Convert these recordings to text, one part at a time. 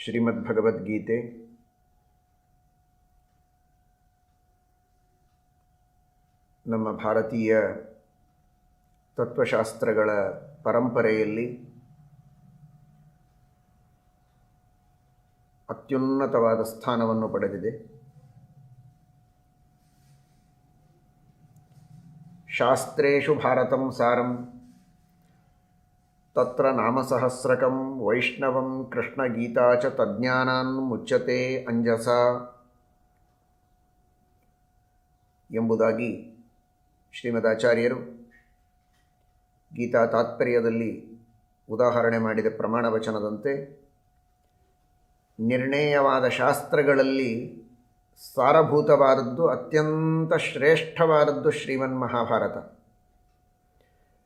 ಶ್ರೀಮದ್ಭಗವದ್ಗೀತೆ ನಮ್ಮ ಭಾರತೀಯ ತತ್ವಶಾಸ್ತ್ರಗಳ ಪರಂಪರೆಯಲ್ಲಿ ಅತ್ಯುನ್ನತವಾದ ಸ್ಥಾನವನ್ನು ಪಡೆದಿದೆ. ಶಾಸ್ತ್ರೇಷು ಭಾರತಂ ಸಾರಂ ತತ್ರ ನಾಮಸಹಸ್ರಕಂ ವೈಷ್ಣವಂ ಕೃಷ್ಣಗೀತಾ ಚ ತಜ್ಞಾನಾನ್ ಮುಚ್ಯತೆ ಅಂಜಸ ಎಂಬುದಾಗಿ ಶ್ರೀಮದಾಚಾರ್ಯರು ಗೀತಾ ತಾತ್ಪರ್ಯದಲ್ಲಿ ಉದಾಹರಣೆ ಮಾಡಿದ ಪ್ರಮಾಣ ವಚನದಂತೆ ನಿರ್ಣೇಯವಾದ ಶಾಸ್ತ್ರಗಳಲ್ಲಿ ಸಾರಭೂತವಾದದ್ದು, ಅತ್ಯಂತ ಶ್ರೇಷ್ಠವಾದದ್ದು ಶ್ರೀಮನ್ಮಹಾಭಾರತ.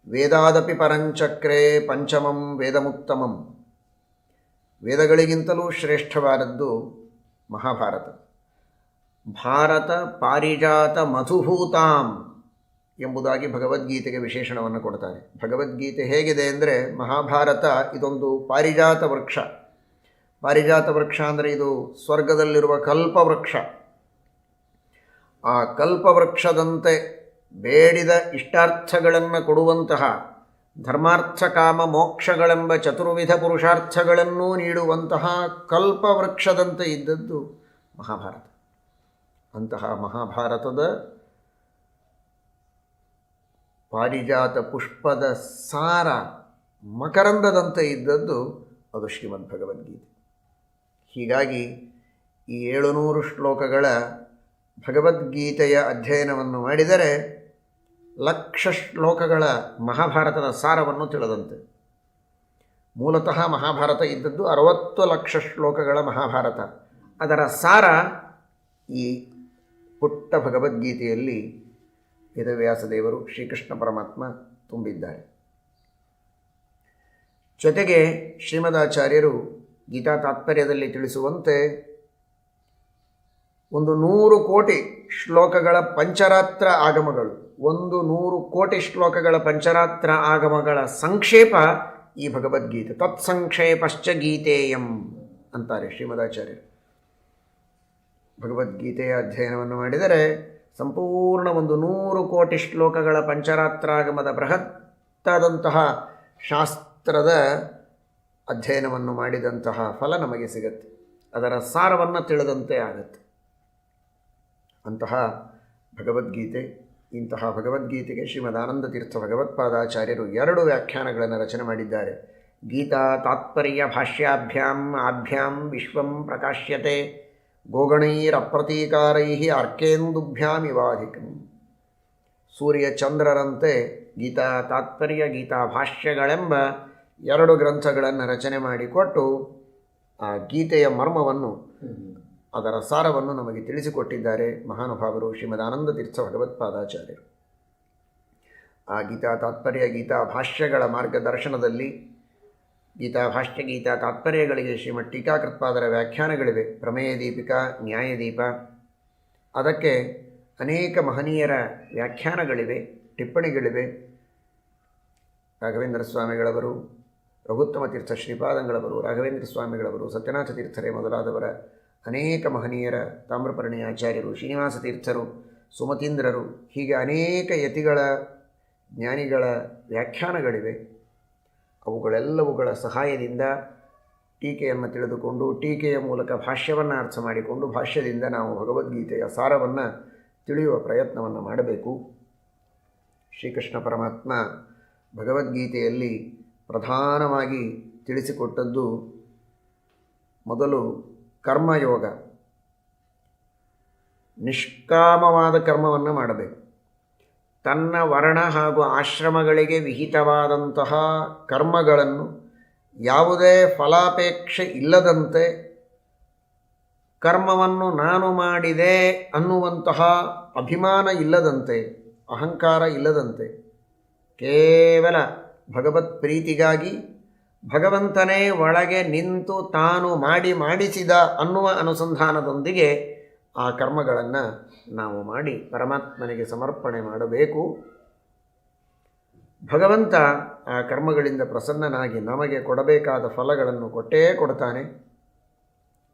ವೇದಾದಪಿ ಪರಂಚಕ್ರೇ ಪಂಚಮಂ ವೇದಮುತ್ತಮಂ, ವೇದಗಳಿಗಿಂತಲೂ ಶ್ರೇಷ್ಠವಾದದ್ದು ಮಹಾಭಾರತ. ಭಾರತ ಪಾರಿಜಾತ ಮಧುಭೂತಾಂ ಎಂಬುದಾಗಿ ಭಗವದ್ಗೀತೆಗೆ ವಿಶೇಷಣವನ್ನು ಕೊಡ್ತಾರೆ. ಭಗವದ್ಗೀತೆ ಹೇಗಿದೆ ಅಂದರೆ, ಮಹಾಭಾರತ ಇದೊಂದು ಪಾರಿಜಾತ ವೃಕ್ಷ. ಪಾರಿಜಾತ ವೃಕ್ಷ ಅಂದರೆ ಇದು ಸ್ವರ್ಗದಲ್ಲಿರುವ ಕಲ್ಪವೃಕ್ಷ. ಆ ಕಲ್ಪವೃಕ್ಷದಂತೆ ಬೇಡಿದ ಇಷ್ಟಾರ್ಥಗಳನ್ನು ಕೊಡುವಂತಹ, ಧರ್ಮಾರ್ಥ ಕಾಮ ಮೋಕ್ಷಗಳೆಂಬ ಚತುರ್ವಿಧ ಪುರುಷಾರ್ಥಗಳನ್ನೂ ನೀಡುವಂತಹ ಕಲ್ಪವೃಕ್ಷದಂತೆ ಇದ್ದದ್ದು ಮಹಾಭಾರತ. ಅಂತಹ ಮಹಾಭಾರತದ ಪಾರಿಜಾತ ಪುಷ್ಪದ ಸಾರ ಮಕರಂದದಂತೆ ಇದ್ದದ್ದು ಅದು ಶ್ರೀಮದ್ಭಗವದ್ಗೀತೆ. ಹೀಗಾಗಿ ಈ 700 ಶ್ಲೋಕಗಳ ಭಗವದ್ಗೀತೆಯ ಅಧ್ಯಯನವನ್ನು ಮಾಡಿದರೆ ಲಕ್ಷ ಶ್ಲೋಕಗಳ ಮಹಾಭಾರತದ ಸಾರವನ್ನು ತಿಳಿದಂತೆ. ಮೂಲತಃ ಮಹಾಭಾರತ ಇದ್ದದ್ದು 60 ಲಕ್ಷ ಶ್ಲೋಕಗಳ ಮಹಾಭಾರತ. ಅದರ ಸಾರ ಈ ಪುಟ್ಟ ಭಗವದ್ಗೀತೆಯಲ್ಲಿ ವೇದವ್ಯಾಸದೇವರು ಶ್ರೀಕೃಷ್ಣ ಪರಮಾತ್ಮ ತುಂಬಿದ್ದಾರೆ. ಜೊತೆಗೆ ಶ್ರೀಮದಾಚಾರ್ಯರು ಗೀತಾ ತಾತ್ಪರ್ಯದಲ್ಲಿ ತಿಳಿಸುವಂತೆ 100 ಕೋಟಿ ಶ್ಲೋಕಗಳ ಪಂಚರಾತ್ರ ಆಗಮಗಳು, 100 ಕೋಟಿ ಶ್ಲೋಕಗಳ ಪಂಚರಾತ್ರ ಆಗಮಗಳ ಸಂಕ್ಷೇಪ ಈ ಭಗವದ್ಗೀತೆ. ತತ್ಸಂಕ್ಷೇಪಶ್ಚ ಗೀತೆಯಂ ಅಂತಾರೆ ಶ್ರೀಮದಾಚಾರ್ಯರು. ಭಗವದ್ಗೀತೆಯ ಅಧ್ಯಯನವನ್ನು ಮಾಡಿದರೆ ಸಂಪೂರ್ಣ 100 ಕೋಟಿ ಶ್ಲೋಕಗಳ ಪಂಚರಾತ್ರಾಗಮದ ಬೃಹತ್ತಾದಂತಹ ಶಾಸ್ತ್ರದ ಅಧ್ಯಯನವನ್ನು ಮಾಡಿದಂತಹ ಫಲ ನಮಗೆ ಸಿಗತ್ತೆ. ಅದರ ಸಾರವನ್ನು ತಿಳಿದಂತೆ ಆಗತ್ತೆ. ಅಂತಹ ಭಗವದ್ಗೀತೆ. ಇಂತಹ ಭಗವದ್ಗೀತೆಗೆ ಶ್ರೀಮದಾನಂದ ತೀರ್ಥ ಭಗವತ್ಪಾದಾಚಾರ್ಯರು 2 ವ್ಯಾಖ್ಯಾನಗಳನ್ನು ರಚನೆ ಮಾಡಿದ್ದಾರೆ. ಗೀತಾ ತಾತ್ಪರ್ಯ ಭಾಷ್ಯಾಭ್ಯಾಂ ಆಭ್ಯಾಂ ವಿಶ್ವಂ ಪ್ರಕಾಶ್ಯತೆ ಗೋಗಣೈರಪ್ರತೀಕಾರೈ ಅರ್ಕೇಂದುಭ್ಯಾಮಿವಾಧಿಕಂ. ಸೂರ್ಯ ಚಂದ್ರರಂತೆ ಗೀತಾ ತಾತ್ಪರ್ಯ ಗೀತಾ ಭಾಷ್ಯಗಳೆಂಬ 2 ಗ್ರಂಥಗಳನ್ನು ರಚನೆ ಮಾಡಿಕೊಟ್ಟು ಆ ಗೀತೆಯ ಮರ್ಮವನ್ನು, ಅದರ ಸಾರವನ್ನು ನಮಗೆ ತಿಳಿಸಿಕೊಟ್ಟಿದ್ದಾರೆ ಮಹಾನುಭಾವರು ಶ್ರೀಮದಾನಂದ ತೀರ್ಥ ಭಗವತ್ಪಾದಾಚಾರ್ಯರು. ಆ ಗೀತಾ ತಾತ್ಪರ್ಯ ಗೀತಾ ಭಾಷ್ಯಗಳ ಮಾರ್ಗದರ್ಶನದಲ್ಲಿ ಗೀತಾ ಭಾಷ್ಯ ಗೀತಾ ತಾತ್ಪರ್ಯಗಳಿಗೆ ಶ್ರೀಮದ್ ಟೀಕಾಕೃತ್ಪಾದರ ವ್ಯಾಖ್ಯಾನಗಳಿವೆ. ಪ್ರಮೇಯ ದೀಪಿಕಾ, ನ್ಯಾಯದೀಪ, ಅದಕ್ಕೆ ಅನೇಕ ಮಹನೀಯರ ವ್ಯಾಖ್ಯಾನಗಳಿವೆ, ಟಿಪ್ಪಣಿಗಳಿವೆ. ರಾಘವೇಂದ್ರ ಸ್ವಾಮಿಗಳವರು, ರಘುತ್ತಮ ತೀರ್ಥ ಶ್ರೀಪಾದಂಗಳವರು, ರಾಘವೇಂದ್ರ ಸ್ವಾಮಿಗಳವರು, ಸತ್ಯನಾಥ ತೀರ್ಥರೇ ಮೊದಲಾದವರ ಅನೇಕ ಮಹನೀಯರ, ತಾಮ್ರಪರ್ಣಿ ಆಚಾರ್ಯರು, ಶ್ರೀನಿವಾಸ ತೀರ್ಥರು, ಸುಮತೀಂದ್ರರು, ಹೀಗೆ ಅನೇಕ ಯತಿಗಳ ಜ್ಞಾನಿಗಳ ವ್ಯಾಖ್ಯಾನಗಳಿವೆ. ಅವುಗಳೆಲ್ಲವುಗಳ ಸಹಾಯದಿಂದ ಟೀಕೆಯನ್ನು ತಿಳಿದುಕೊಂಡು, ಟೀಕೆಯ ಮೂಲಕ ಭಾಷ್ಯವನ್ನು ಅರ್ಥ ಮಾಡಿಕೊಂಡು, ಭಾಷ್ಯದಿಂದ ನಾವು ಭಗವದ್ಗೀತೆಯ ಸಾರವನ್ನು ತಿಳಿಯುವ ಪ್ರಯತ್ನವನ್ನು ಮಾಡಬೇಕು. ಶ್ರೀಕೃಷ್ಣ ಪರಮಾತ್ಮ ಭಗವದ್ಗೀತೆಯಲ್ಲಿ ಪ್ರಧಾನವಾಗಿ ತಿಳಿಸಿಕೊಟ್ಟದ್ದು ಮೊದಲು ಕರ್ಮಯೋಗ. ನಿಷ್ಕಾಮವಾದ ಕರ್ಮವನ್ನು ಮಾಡಬೇಕು. ತನ್ನ ವರ್ಣ ಹಾಗೂ ಆಶ್ರಮಗಳಿಗೆ ವಿಹಿತವಾದಂತಹ ಕರ್ಮಗಳನ್ನು ಯಾವುದೇ ಫಲಾಪೇಕ್ಷೆ ಇಲ್ಲದಂತೆ, ಕರ್ಮವನ್ನು ನಾನು ಮಾಡಿದೆ ಅನ್ನುವಂತಹ ಅಭಿಮಾನ ಇಲ್ಲದಂತೆ, ಅಹಂಕಾರ ಇಲ್ಲದಂತೆ, ಕೇವಲ ಭಗವತ್ ಪ್ರೀತಿಗಾಗಿ ಭಗವಂತನೇ ಒಳಗೆ ನಿಂತು ತಾನು ಮಾಡಿಸಿದ ಅನ್ನುವ ಅನುಸಂಧಾನದೊಂದಿಗೆ ಆ ಕರ್ಮಗಳನ್ನು ನಾವು ಮಾಡಿ ಪರಮಾತ್ಮನಿಗೆ ಸಮರ್ಪಣೆ ಮಾಡಬೇಕು. ಭಗವಂತ ಆ ಕರ್ಮಗಳಿಂದ ಪ್ರಸನ್ನನಾಗಿ ನಮಗೆ ಕೊಡಬೇಕಾದ ಫಲಗಳನ್ನು ಕೊಟ್ಟೇ ಕೊಡ್ತಾನೆ.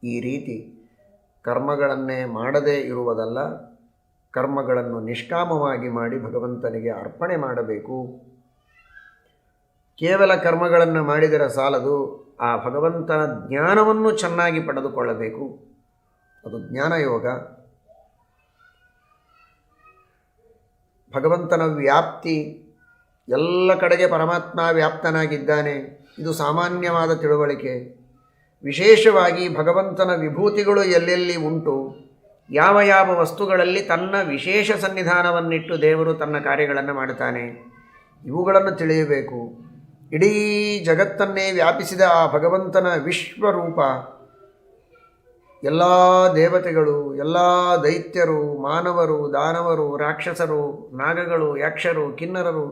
ಈ ರೀತಿ ಕರ್ಮಗಳನ್ನೇ ಮಾಡದೇ ಇರುವುದಲ್ಲ, ಕರ್ಮಗಳನ್ನು ನಿಷ್ಕಾಮವಾಗಿ ಮಾಡಿ ಭಗವಂತನಿಗೆ ಅರ್ಪಣೆ ಮಾಡಬೇಕು. ಕೇವಲ ಕರ್ಮಗಳನ್ನು ಮಾಡಿದರೆ ಸಾಲದು, ಆ ಭಗವಂತನ ಜ್ಞಾನವನ್ನು ಚೆನ್ನಾಗಿ ಪಡೆದುಕೊಳ್ಳಬೇಕು. ಅದು ಜ್ಞಾನಯೋಗ. ಭಗವಂತನ ವ್ಯಾಪ್ತಿ, ಎಲ್ಲ ಕಡೆಗೆ ಪರಮಾತ್ಮ ವ್ಯಾಪ್ತನಾಗಿದ್ದಾನೆ, ಇದು ಸಾಮಾನ್ಯವಾದ ತಿಳುವಳಿಕೆ. ವಿಶೇಷವಾಗಿ ಭಗವಂತನ ವಿಭೂತಿಗಳು ಎಲ್ಲೆಲ್ಲಿ ಉಂಟು, ಯಾವ ಯಾವ ವಸ್ತುಗಳಲ್ಲಿ ತನ್ನ ವಿಶೇಷ ಸನ್ನಿಧಾನವನ್ನಿಟ್ಟು ದೇವರು ತನ್ನ ಕಾರ್ಯಗಳನ್ನು ಮಾಡುತ್ತಾನೆ, ಇವುಗಳನ್ನು ತಿಳಿಯಬೇಕು. ಇಡೀ ಜಗತ್ತನ್ನೇ ವ್ಯಾಪಿಸಿದ ಆ ಭಗವಂತನ ವಿಶ್ವರೂಪ, ಎಲ್ಲ ದೇವತೆಗಳು, ಎಲ್ಲ ದೈತ್ಯರು, ಮಾನವರು, ದಾನವರು, ರಾಕ್ಷಸರು, ನಾಗಗಳು, ಯಕ್ಷರು, ಕಿನ್ನರರು,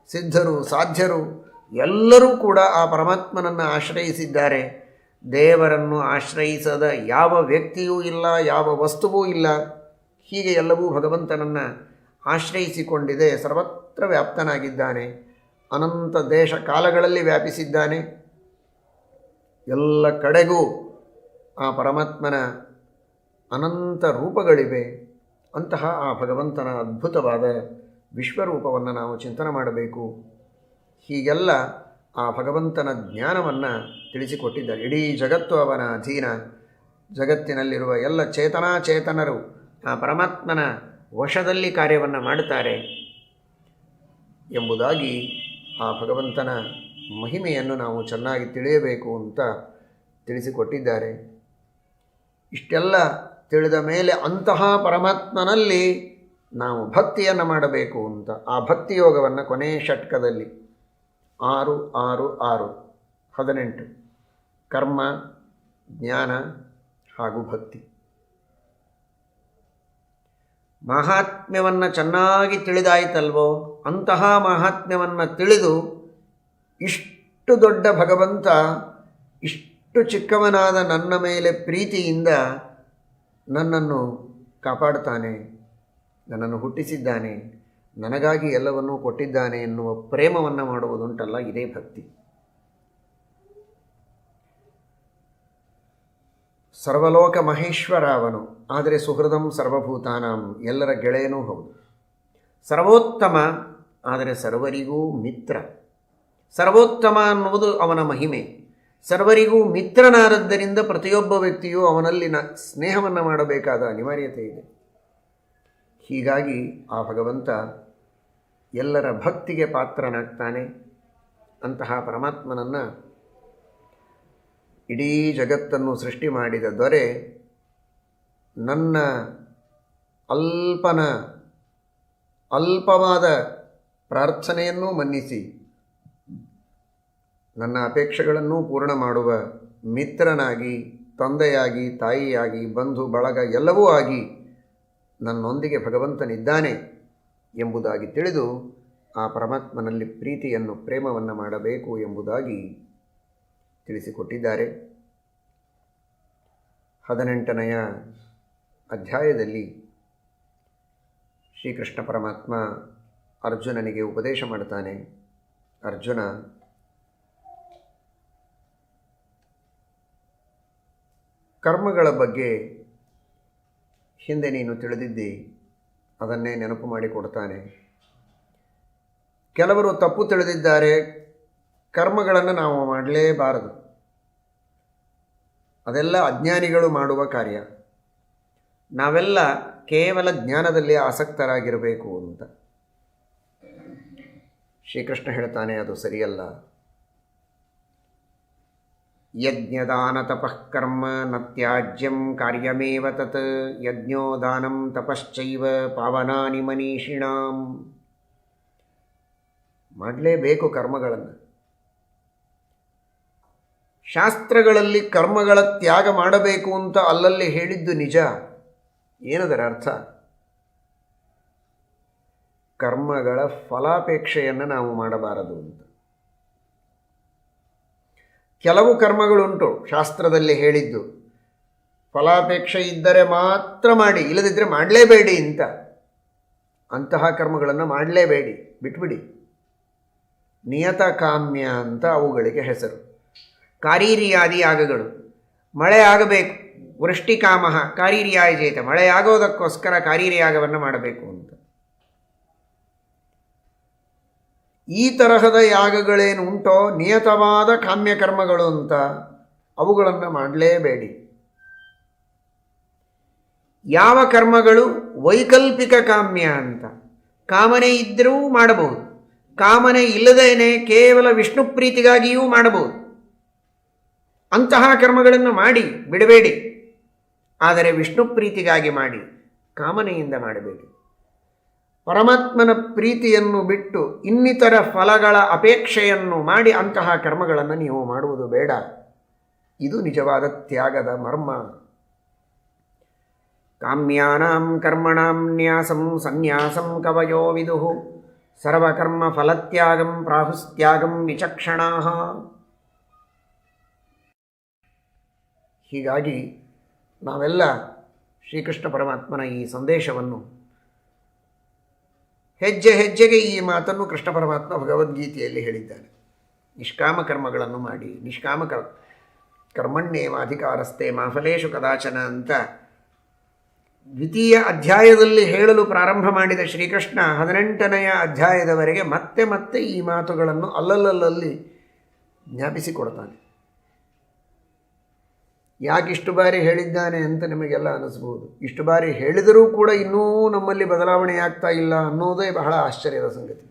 ಸಿದ್ಧರು, ಸಾಧ್ಯರು ಎಲ್ಲರೂ ಕೂಡ ಆ ಪರಮಾತ್ಮನನ್ನು ಆಶ್ರಯಿಸಿದ್ದಾರೆ. ದೇವರನ್ನು ಆಶ್ರಯಿಸದ ಯಾವ ವ್ಯಕ್ತಿಯೂ ಇಲ್ಲ, ಯಾವ ವಸ್ತುವೂ ಇಲ್ಲ. ಹೀಗೆ ಎಲ್ಲವೂ ಭಗವಂತನನ್ನು ಆಶ್ರಯಿಸಿಕೊಂಡಿದೆ. ಸರ್ವತ್ರ ವ್ಯಾಪ್ತನಾಗಿದ್ದಾನೆ, ಅನಂತ ದೇಶ ಕಾಲಗಳಲ್ಲಿ ವ್ಯಾಪಿಸಿದ್ದಾನೆ. ಎಲ್ಲ ಕಡೆಗೂ ಆ ಪರಮಾತ್ಮನ ಅನಂತ ರೂಪಗಳಿವೆ. ಅಂತಹ ಆ ಭಗವಂತನ ಅದ್ಭುತವಾದ ವಿಶ್ವರೂಪವನ್ನು ನಾವು ಚಿಂತನೆ ಮಾಡಬೇಕು. ಹೀಗೆಲ್ಲ ಆ ಭಗವಂತನ ಜ್ಞಾನವನ್ನು ತಿಳಿಸಿಕೊಟ್ಟಿದ್ದಾರೆ. ಇಡೀ ಜಗತ್ತು ಅವನ ಅಧೀನ. ಜಗತ್ತಿನಲ್ಲಿರುವ ಎಲ್ಲ ಚೇತನಾಚೇತನರು ಆ ಪರಮಾತ್ಮನ ವಶದಲ್ಲಿ ಕಾರ್ಯವನ್ನು ಮಾಡುತ್ತಾರೆ ಎಂಬುದಾಗಿ ಆ ಭಗವಂತನ ಮಹಿಮೆಯನ್ನು ನಾವು ಚೆನ್ನಾಗಿ ತಿಳಿಯಬೇಕು ಅಂತ ತಿಳಿಸಿಕೊಟ್ಟಿದ್ದಾರೆ. ಇಷ್ಟೆಲ್ಲ ತಿಳಿದ ಮೇಲೆ ಅಂತಹ ಪರಮಾತ್ಮನಲ್ಲಿ ನಾವು ಭಕ್ತಿಯನ್ನು ಮಾಡಬೇಕು ಅಂತ ಆ ಭಕ್ತಿಯೋಗವನ್ನು ಕೊನೆಯ ಷಟ್ಕದಲ್ಲಿ 6, 6, 6, 18 ಕರ್ಮ, ಜ್ಞಾನ ಹಾಗೂ ಭಕ್ತಿ. ಮಹಾತ್ಮ್ಯವನ್ನು ಚೆನ್ನಾಗಿ ತಿಳಿದಾಯಿತಲ್ವೋ, ಅಂತಹ ಮಹಾತ್ಮ್ಯವನ್ನು ತಿಳಿದು ಇಷ್ಟು ದೊಡ್ಡ ಭಗವಂತ ಇಷ್ಟು ಚಿಕ್ಕವನಾದ ನನ್ನ ಮೇಲೆ ಪ್ರೀತಿಯಿಂದ ನನ್ನನ್ನು ಕಾಪಾಡ್ತಾನೆ, ನನ್ನನ್ನು ಹುಟ್ಟಿಸಿದ್ದಾನೆ, ನನಗಾಗಿ ಎಲ್ಲವನ್ನೂ ಕೊಟ್ಟಿದ್ದಾನೆ ಎನ್ನುವ ಪ್ರೇಮವನ್ನು ಮಾಡುವುದುಂಟಲ್ಲ, ಇದೇ ಭಕ್ತಿ. ಸರ್ವಲೋಕ ಮಹೇಶ್ವರ ಅವನು, ಆದರೆ ಸುಹೃದಂ ಸರ್ವಭೂತಾನಾಂ, ಎಲ್ಲರ ಗೆಳೆಯನೂ ಹೌದು. ಸರ್ವೋತ್ತಮ, ಆದರೆ ಸರ್ವರಿಗೂ ಮಿತ್ರ. ಸರ್ವೋತ್ತಮ ಅನ್ನುವುದು ಅವನ ಮಹಿಮೆ. ಸರ್ವರಿಗೂ ಮಿತ್ರನಾದದ್ದರಿಂದ ಪ್ರತಿಯೊಬ್ಬ ವ್ಯಕ್ತಿಯೂ ಅವನಲ್ಲಿನ ಸ್ನೇಹವನ್ನು ಮಾಡಬೇಕಾದ ಅನಿವಾರ್ಯತೆ ಇದೆ. ಹೀಗಾಗಿ ಆ ಭಗವಂತ ಎಲ್ಲರ ಭಕ್ತಿಗೆ ಪಾತ್ರನಾಗ್ತಾನೆ. ಅಂತಹ ಪರಮಾತ್ಮನನ್ನು ಇಡೀ ಜಗತ್ತನ್ನು ಸೃಷ್ಟಿ ಮಾಡಿದ ದೊರೆ ನನ್ನ ಅಲ್ಪವಾದ ಪ್ರಾರ್ಥನೆಯನ್ನೂ ಮನ್ನಿಸಿ ನನ್ನ ಅಪೇಕ್ಷೆಗಳನ್ನೂ ಪೂರ್ಣ ಮಾಡುವ ಮಿತ್ರನಾಗಿ, ತಂದೆಯಾಗಿ, ತಾಯಿಯಾಗಿ, ಬಂಧು ಬಳಗ ಎಲ್ಲವೂ ಆಗಿ ನನ್ನೊಂದಿಗೆ ಭಗವಂತನಿದ್ದಾನೆ ಎಂಬುದಾಗಿ ತಿಳಿದು ಆ ಪರಮಾತ್ಮನಲ್ಲಿ ಪ್ರೀತಿಯನ್ನು, ಪ್ರೇಮವನ್ನು ಮಾಡಬೇಕು ಎಂಬುದಾಗಿ ತಿಳಿಸಿಕೊಟ್ಟಿದ್ದಾರೆ. 18ನೆಯ ಅಧ್ಯಾಯದಲ್ಲಿ ಶ್ರೀಕೃಷ್ಣ ಪರಮಾತ್ಮ ಅರ್ಜುನನಿಗೆ ಉಪದೇಶ ಮಾಡ್ತಾನೆ. ಅರ್ಜುನ, ಕರ್ಮಗಳ ಬಗ್ಗೆ ಹಿಂದೆ ನೀನು ತಿಳಿದಿದ್ದಿ, ಅದನ್ನೇ ನೆನಪು ಮಾಡಿಕೊಡ್ತಾನೆ. ಕೆಲವರು ತಪ್ಪು ತಿಳಿದಿದ್ದಾರೆ. ಕರ್ಮಗಳನ್ನು ನಾವು ಮಾಡಲೇಬಾರದು, ಅದೆಲ್ಲ ಅಜ್ಞಾನಿಗಳು ಮಾಡುವ ಕಾರ್ಯ. ನಾವೆಲ್ಲ ಕೇವಲ ಜ್ಞಾನದಲ್ಲಿ ಆಸಕ್ತರಾಗಿರಬೇಕು ಅಂತ ಶ್ರೀಕೃಷ್ಣ ಹೇಳ್ತಾನೆ. ಅದು ಸರಿಯಲ್ಲ. ಯಜ್ಞದಾನ ತಪಃ ಕರ್ಮ ನ ತ್ಯಾಜ್ಯಂ ಕಾರ್ಯಮೇವ ತತ್ ಯಜ್ಞೋ ದಾನಂ ತಪಶ್ಚೈವ ಪಾವನಾನಿ ಮನೀಷಿಣಾಂ. ಮಾಡಲೇಬೇಕು ಕರ್ಮಗಳನ್ನು. ಶಾಸ್ತ್ರಗಳಲ್ಲಿ ಕರ್ಮಗಳ ತ್ಯಾಗ ಮಾಡಬೇಕು ಅಂತ ಅಲ್ಲಲ್ಲಿ ಹೇಳಿದ್ದು ನಿಜ. ಏನದರ ಅರ್ಥ? ಕರ್ಮಗಳ ಫಲಾಪೇಕ್ಷೆಯನ್ನು ನಾವು ಮಾಡಬಾರದು ಅಂತ. ಕೆಲವು ಕರ್ಮಗಳುಂಟು ಶಾಸ್ತ್ರದಲ್ಲಿ ಹೇಳಿದ್ದು, ಫಲಾಪೇಕ್ಷೆ ಇದ್ದರೆ ಮಾತ್ರ ಮಾಡಿ, ಇಲ್ಲದಿದ್ದರೆ ಮಾಡಲೇಬೇಡಿ ಅಂತ. ಅಂತಹ ಕರ್ಮಗಳನ್ನು ಮಾಡಲೇಬೇಡಿ, ಬಿಟ್ಬಿಡಿ. ನಿಯತ ಕಾಮ್ಯ ಅಂತ ಅವುಗಳಿಗೆ ಹೆಸರು. ಕಾರೀರಿಯಾದಿ ಯಾಗಗಳು. ಮಳೆ ಆಗಬೇಕು, ವೃಷ್ಟಿಕಾಮ ಕಾರೀರ್ಯಾಯ ಜೇತ, ಮಳೆಯಾಗೋದಕ್ಕೋಸ್ಕರ ಕಾರೀರ್ಯಾಗವನ್ನು ಮಾಡಬೇಕು ಅಂತ. ಈ ತರಹದ ಯಾಗಗಳೇನು ಉಂಟೋ ನಿಯತವಾದ ಕಾಮ್ಯಕರ್ಮಗಳು ಅಂತ, ಅವುಗಳನ್ನು ಮಾಡಲೇಬೇಡಿ. ಯಾವ ಕರ್ಮಗಳು ವೈಕಲ್ಪಿಕ ಕಾಮ್ಯ ಅಂತ, ಕಾಮನೆ ಇದ್ದರೂ ಮಾಡಬಹುದು, ಕಾಮನೆ ಇಲ್ಲದೇನೆ ಕೇವಲ ವಿಷ್ಣು ಪ್ರೀತಿಗಾಗಿಯೂ ಮಾಡಬಹುದು. ಅಂತಹ ಕರ್ಮಗಳನ್ನು ಮಾಡಿ ಬಿಡಬೇಡಿ. ಆದರೆ ವಿಷ್ಣು ಪ್ರೀತಿಗಾಗಿ ಮಾಡಿ, ಕಾಮನೆಯಿಂದ ಮಾಡಬೇಡಿ. ಪರಮಾತ್ಮನ ಪ್ರೀತಿಯನ್ನು ಬಿಟ್ಟು ಇನ್ನಿತರ ಫಲಗಳ ಅಪೇಕ್ಷೆಯನ್ನು ಮಾಡಿ ಅಂತಹ ಕರ್ಮಗಳನ್ನು ನೀವು ಮಾಡುವುದು ಬೇಡ. ಇದು ನಿಜವಾದ ತ್ಯಾಗದ ಮರ್ಮ. ಕಾಮ್ಯಾನಾಂ ಕರ್ಮಣಾಂ ನ್ಯಾಸಂ ಸನ್ಯಾಸಂ ಕವಯೋ ವಿದುಃ ಸರ್ವಕರ್ಮ ಫಲತ್ಯಾಗಂ ಪ್ರಾಹುಸ್ತ್ಯಾಗಂ ವಿಚಕ್ಷಣಾಃ. ಹೀಗಾಗಿ ನಾವೆಲ್ಲ ಶ್ರೀಕೃಷ್ಣ ಪರಮಾತ್ಮನ ಈ ಸಂದೇಶವನ್ನು ಹೆಜ್ಜೆ ಹೆಜ್ಜೆಗೆ ಈ ಮಾತನ್ನು ಕೃಷ್ಣ ಪರಮಾತ್ಮ ಭಗವದ್ಗೀತೆಯಲ್ಲಿ ಹೇಳಿದ್ದಾನೆ. ನಿಷ್ಕಾಮ ಕರ್ಮಗಳನ್ನು ಮಾಡಿ, ಕರ್ಮಣ್ಯೇವಾಧಿಕಾರಸ್ಥೆ ಮಾ ಫಲೇಷು ಕದಾಚನ ಅಂತ ದ್ವಿತೀಯ ಅಧ್ಯಾಯದಲ್ಲಿ ಹೇಳಲು ಪ್ರಾರಂಭ ಮಾಡಿದ ಶ್ರೀಕೃಷ್ಣ 18ನೆಯ ಅಧ್ಯಾಯದವರೆಗೆ ಮತ್ತೆ ಮತ್ತೆ ಈ ಮಾತುಗಳನ್ನು ಅಲ್ಲಲ್ಲಲ್ಲಿ ಜ್ಞಾಪಿಸಿಕೊಡ್ತಾನೆ. ಯಾಕಿಷ್ಟು ಬಾರಿ ಹೇಳಿದ್ದಾನೆ ಅಂತ ನಿಮಗೆಲ್ಲ ಅನ್ನಿಸ್ಬೋದು. ಇಷ್ಟು ಬಾರಿ ಹೇಳಿದರೂ ಕೂಡ ಇನ್ನೂ ನಮ್ಮಲ್ಲಿ ಬದಲಾವಣೆ ಆಗ್ತಾ ಇಲ್ಲ ಅನ್ನೋದೇ ಬಹಳ ಆಶ್ಚರ್ಯದ ಸಂಗತಿ.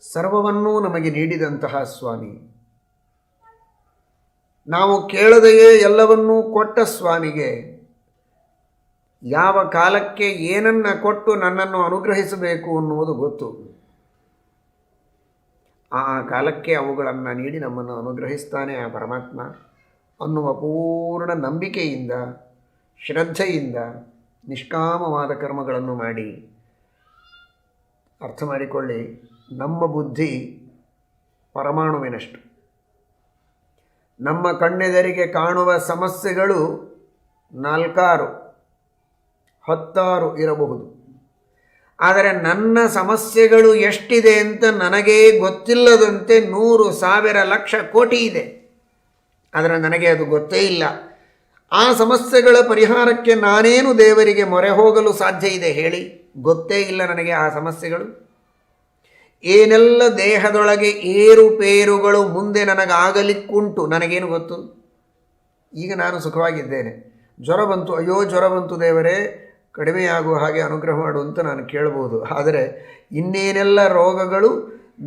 ಸರ್ವವನ್ನೂ ನಮಗೆ ನೀಡಿದಂತಹ ಸ್ವಾಮಿ, ನಾವು ಕೇಳದೆಯೇ ಎಲ್ಲವನ್ನೂ ಕೊಟ್ಟ ಸ್ವಾಮಿಗೆ ಯಾವ ಕಾಲಕ್ಕೆ ಏನನ್ನು ಕೊಟ್ಟು ನನ್ನನ್ನು ಅನುಗ್ರಹಿಸಬೇಕು ಅನ್ನುವುದು ಗೊತ್ತು. ಆ ಕಾಲಕ್ಕೆ ಅವುಗಳನ್ನು ನೀಡಿ ನಮ್ಮನ್ನು ಅನುಗ್ರಹಿಸ್ತಾನೆ ಆ ಪರಮಾತ್ಮ ಅನ್ನುವ ಪೂರ್ಣ ನಂಬಿಕೆಯಿಂದ, ಶ್ರದ್ಧೆಯಿಂದ ನಿಷ್ಕಾಮವಾದ ಕರ್ಮಗಳನ್ನು ಮಾಡಿ. ಅರ್ಥ ಮಾಡಿಕೊಳ್ಳಿ, ನಮ್ಮ ಬುದ್ಧಿ ಪರಮಾಣುವಿನಷ್ಟು. ನಮ್ಮ ಕಣ್ಣೆದರಿಗೆ ಕಾಣುವ ಸಮಸ್ಯೆಗಳು 4, 10 ಇರಬಹುದು. ಆದರೆ ನನ್ನ ಸಮಸ್ಯೆಗಳು ಎಷ್ಟಿದೆ ಅಂತ ನನಗೇ ಗೊತ್ತಿಲ್ಲದಂತೆ 100, 1000, ಲಕ್ಷ, ಕೋಟಿ ಇದೆ. ಆದರೆ ನನಗೆ ಅದು ಗೊತ್ತೇ ಇಲ್ಲ. ಆ ಸಮಸ್ಯೆಗಳ ಪರಿಹಾರಕ್ಕೆ ನಾನೇನು ದೇವರಿಗೆ ಮೊರೆ ಹೋಗಲು ಸಾಧ್ಯ ಇದೆ ಹೇಳಿ? ಗೊತ್ತೇ ಇಲ್ಲ ನನಗೆ ಆ ಸಮಸ್ಯೆಗಳು. ಏನೆಲ್ಲ ದೇಹದೊಳಗೆ ಏರುಪೇರುಗಳು ಮುಂದೆ ನನಗಾಗಲಿಕ್ಕುಂಟು ನನಗೇನು ಗೊತ್ತು? ಈಗ ನಾನು ಸುಖವಾಗಿದ್ದೇನೆ, ಜ್ವರ ಬಂತು, ಅಯ್ಯೋ ಜ್ವರ ಬಂತು ದೇವರೇ ಕಡಿಮೆಯಾಗುವ ಹಾಗೆ ಅನುಗ್ರಹ ಮಾಡು ಅಂತ ನಾನು ಕೇಳ್ಬೋದು. ಆದರೆ ಇನ್ನೇನೆಲ್ಲ ರೋಗಗಳು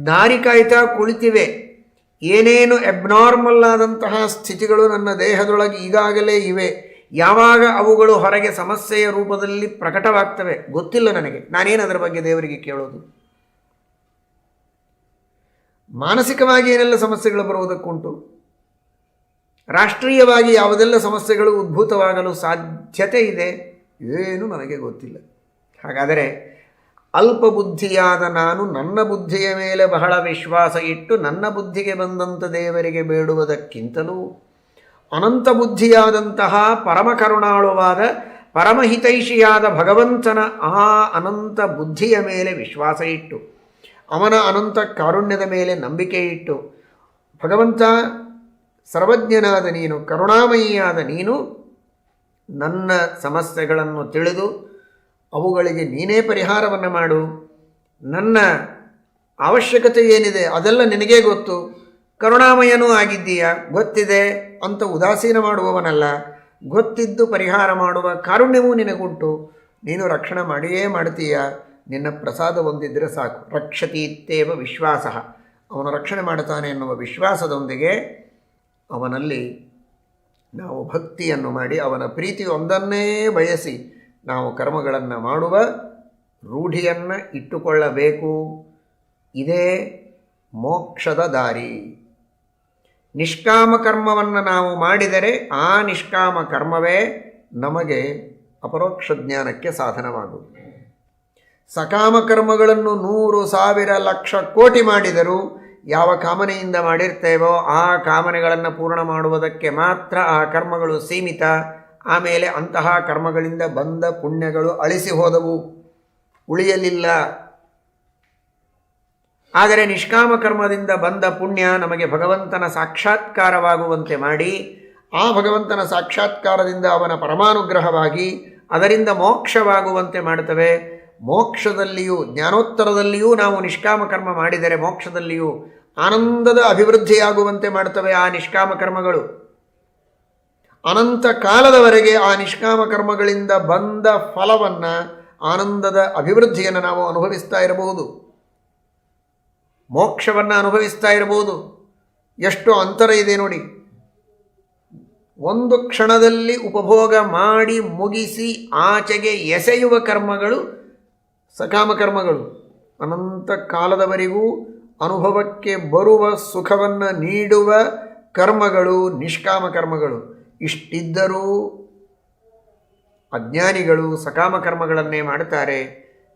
ದಾರಿ ಕಾಯ್ತಾ ಕುಳಿತಿವೆ, ಏನೇನು ಅಬ್ನಾರ್ಮಲ್ ಆದಂತಹ ಸ್ಥಿತಿಗಳು ನನ್ನ ದೇಹದೊಳಗೆ ಈಗಾಗಲೇ ಇವೆ. ಯಾವಾಗ ಅವುಗಳು ಹೊರಗೆ ಸಮಸ್ಯೆಯ ರೂಪದಲ್ಲಿ ಪ್ರಕಟವಾಗ್ತವೆ ಗೊತ್ತಿಲ್ಲ ನನಗೆ. ನಾನೇನು ಅದರ ಬಗ್ಗೆ ದೇವರಿಗೆ ಕೇಳೋದು? ಮಾನಸಿಕವಾಗಿ ಏನೆಲ್ಲ ಸಮಸ್ಯೆಗಳು ಬರುವುದಕ್ಕುಂಟು, ರಾಷ್ಟ್ರೀಯವಾಗಿ ಯಾವುದೆಲ್ಲ ಸಮಸ್ಯೆಗಳು ಉದ್ಭೂತವಾಗಲು ಸಾಧ್ಯತೆ ಇದೆ, ಏನು ನನಗೆ ಗೊತ್ತಿಲ್ಲ. ಹಾಗಾದರೆ ಅಲ್ಪ ಬುದ್ಧಿಯಾದ ನಾನು ನನ್ನ ಬುದ್ಧಿಯ ಮೇಲೆ ಬಹಳ ವಿಶ್ವಾಸ ಇಟ್ಟು ನನ್ನ ಬುದ್ಧಿಗೆ ಬಂದಂಥ ದೇವರಿಗೆ ಬೇಡುವುದಕ್ಕಿಂತಲೂ ಅನಂತ ಬುದ್ಧಿಯಾದಂತಹ ಪರಮ ಕರುಣಾಳುವಾದ ಪರಮಹಿತೈಷಿಯಾದ ಭಗವಂತನ ಆ ಅನಂತ ಬುದ್ಧಿಯ ಮೇಲೆ ವಿಶ್ವಾಸ ಇಟ್ಟು, ಅವನ ಅನಂತ ಕಾರುಣ್ಯದ ಮೇಲೆ ನಂಬಿಕೆ ಇಟ್ಟು, ಭಗವಂತ ಸರ್ವಜ್ಞನಾದ ನೀನು, ಕರುಣಾಮಯಿಯಾದ ನೀನು ನನ್ನ ಸಮಸ್ಯೆಗಳನ್ನು ತಿಳಿದು ಅವುಗಳಿಗೆ ನೀನೇ ಪರಿಹಾರವನ್ನು ಮಾಡು, ನನ್ನ ಅವಶ್ಯಕತೆ ಏನಿದೆ ಅದೆಲ್ಲ ನಿನಗೇ ಗೊತ್ತು, ಕರುಣಾಮಯನೂ ಆಗಿದ್ದೀಯ, ಗೊತ್ತಿದೆ ಅಂತ ಉದಾಸೀನ ಮಾಡುವವನಲ್ಲ, ಗೊತ್ತಿದ್ದು ಪರಿಹಾರ ಮಾಡುವ ಕಾರುಣ್ಯವೂ ನಿನಗುಂಟು, ನೀನು ರಕ್ಷಣೆ ಮಾಡಿಯೇ ಮಾಡ್ತೀಯ, ನಿನ್ನ ಪ್ರಸಾದ ಹೊಂದಿದ್ರೆ ಸಾಕು. ರಕ್ಷತೀತ್ತೇವ ವಿಶ್ವಾಸ, ಅವನು ರಕ್ಷಣೆ ಮಾಡುತ್ತಾನೆ ಎನ್ನುವ ವಿಶ್ವಾಸದೊಂದಿಗೆ ಅವನಲ್ಲಿ ನಾವು ಭಕ್ತಿಯನ್ನು ಮಾಡಿ ಅವನ ಪ್ರೀತಿ ಒಂದನ್ನೇ ಬಯಸಿ ನಾವು ಕರ್ಮಗಳನ್ನು ಮಾಡುವ ರೂಢಿಯನ್ನು ಇಟ್ಟುಕೊಳ್ಳಬೇಕು. ಇದೇ ಮೋಕ್ಷದ ದಾರಿ. ನಿಷ್ಕಾಮ ಕರ್ಮವನ್ನು ನಾವು ಮಾಡಿದರೆ ಆ ನಿಷ್ಕಾಮ ಕರ್ಮವೇ ನಮಗೆ ಅಪರೋಕ್ಷ ಜ್ಞಾನಕ್ಕೆ ಸಾಧನವಾಗುವುದು. ಸಕಾಮ ಕರ್ಮಗಳನ್ನು 100, 1000, ಲಕ್ಷ, ಕೋಟಿ ಮಾಡಿದರೂ ಯಾವ ಕಾಮನೆಯಿಂದ ಮಾಡಿರ್ತೇವೋ ಆ ಕಾಮನೆಗಳನ್ನು ಪೂರ್ಣ ಮಾಡುವುದಕ್ಕೆ ಮಾತ್ರ ಆ ಕರ್ಮಗಳು ಸೀಮಿತ. ಆಮೇಲೆ ಅಂತಹ ಕರ್ಮಗಳಿಂದ ಬಂದ ಪುಣ್ಯಗಳು ಅಳಿಸಿ ಹೋದವು, ಉಳಿಯಲಿಲ್ಲ. ಆದರೆ ನಿಷ್ಕಾಮ ಕರ್ಮದಿಂದ ಬಂದ ಪುಣ್ಯ ನಮಗೆ ಭಗವಂತನ ಸಾಕ್ಷಾತ್ಕಾರವಾಗುವಂತೆ ಮಾಡಿ, ಆ ಭಗವಂತನ ಸಾಕ್ಷಾತ್ಕಾರದಿಂದ ಅವನ ಪರಮಾನುಗ್ರಹವಾಗಿ ಅದರಿಂದ ಮೋಕ್ಷವಾಗುವಂತೆ ಮಾಡುತ್ತವೆ. ಮೋಕ್ಷದಲ್ಲಿಯೂ ಜ್ಞಾನೋತ್ತರದಲ್ಲಿಯೂ ನಾವು ನಿಷ್ಕಾಮ ಕರ್ಮ ಮಾಡಿದರೆ ಮೋಕ್ಷದಲ್ಲಿಯೂ ಆನಂದದ ಅಭಿವೃದ್ಧಿಯಾಗುವಂತೆ ಮಾಡುತ್ತವೆ. ಆ ನಿಷ್ಕಾಮ ಕರ್ಮಗಳು ಅನಂತ ಕಾಲದವರೆಗೆ ಆ ನಿಷ್ಕಾಮ ಕರ್ಮಗಳಿಂದ ಬಂದ ಫಲವನ್ನು, ಆನಂದದ ಅಭಿವೃದ್ಧಿಯನ್ನು ನಾವು ಅನುಭವಿಸ್ತಾ ಇರಬಹುದು, ಮೋಕ್ಷವನ್ನು ಅನುಭವಿಸ್ತಾ ಇರಬಹುದು. ಎಷ್ಟು ಅಂತರ ಇದೆ ನೋಡಿ. ಒಂದು ಕ್ಷಣದಲ್ಲಿ ಉಪಭೋಗ ಮಾಡಿ ಮುಗಿಸಿ ಆಚೆಗೆ ಎಸೆಯುವ ಕರ್ಮಗಳು ಸಕಾಮ ಕರ್ಮಗಳು, ಅನಂತ ಕಾಲದವರೆಗೂ ಅನುಭವಕ್ಕೆ ಬರುವ ಸುಖವನ್ನು ನೀಡುವ ಕರ್ಮಗಳು ನಿಷ್ಕಾಮ ಕರ್ಮಗಳು. ಇಷ್ಟಿದ್ದರೂ ಅಜ್ಞಾನಿಗಳು ಸಕಾಮ ಕರ್ಮಗಳನ್ನೇ ಮಾಡುತ್ತಾರೆ,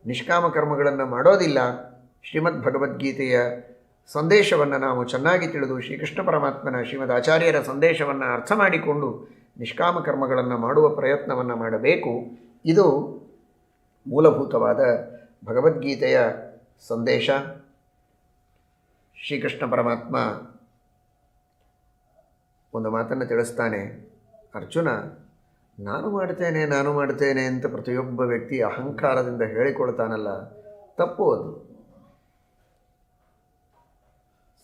ನಿಷ್ಕಾಮ ಕರ್ಮಗಳನ್ನು ಮಾಡೋದಿಲ್ಲ. ಶ್ರೀಮದ್ ಭಗವದ್ಗೀತೆಯ ಸಂದೇಶವನ್ನು ನಾವು ಚೆನ್ನಾಗಿ ತಿಳಿದು ಶ್ರೀಕೃಷ್ಣ ಪರಮಾತ್ಮನ ಶ್ರೀಮದ್ ಆಚಾರ್ಯರ ಸಂದೇಶವನ್ನು ಅರ್ಥ ಮಾಡಿಕೊಂಡು ನಿಷ್ಕಾಮ ಕರ್ಮಗಳನ್ನು ಮಾಡುವ ಪ್ರಯತ್ನವನ್ನು ಮಾಡಬೇಕು. ಇದು ಮೂಲಭೂತವಾದ ಭಗವದ್ಗೀತೆಯ ಸಂದೇಶ. ಶ್ರೀಕೃಷ್ಣ ಪರಮಾತ್ಮ ಒಂದು ಮಾತನ್ನು ತಿಳಿಸ್ತಾನೆ. ಅರ್ಜುನ, ನಾನು ಮಾಡ್ತೇನೆ ಅಂತ ಪ್ರತಿಯೊಬ್ಬ ವ್ಯಕ್ತಿ ಅಹಂಕಾರದಿಂದ ಹೇಳಿಕೊಳ್ತಾನಲ್ಲ, ತಪ್ಪು ಅದು.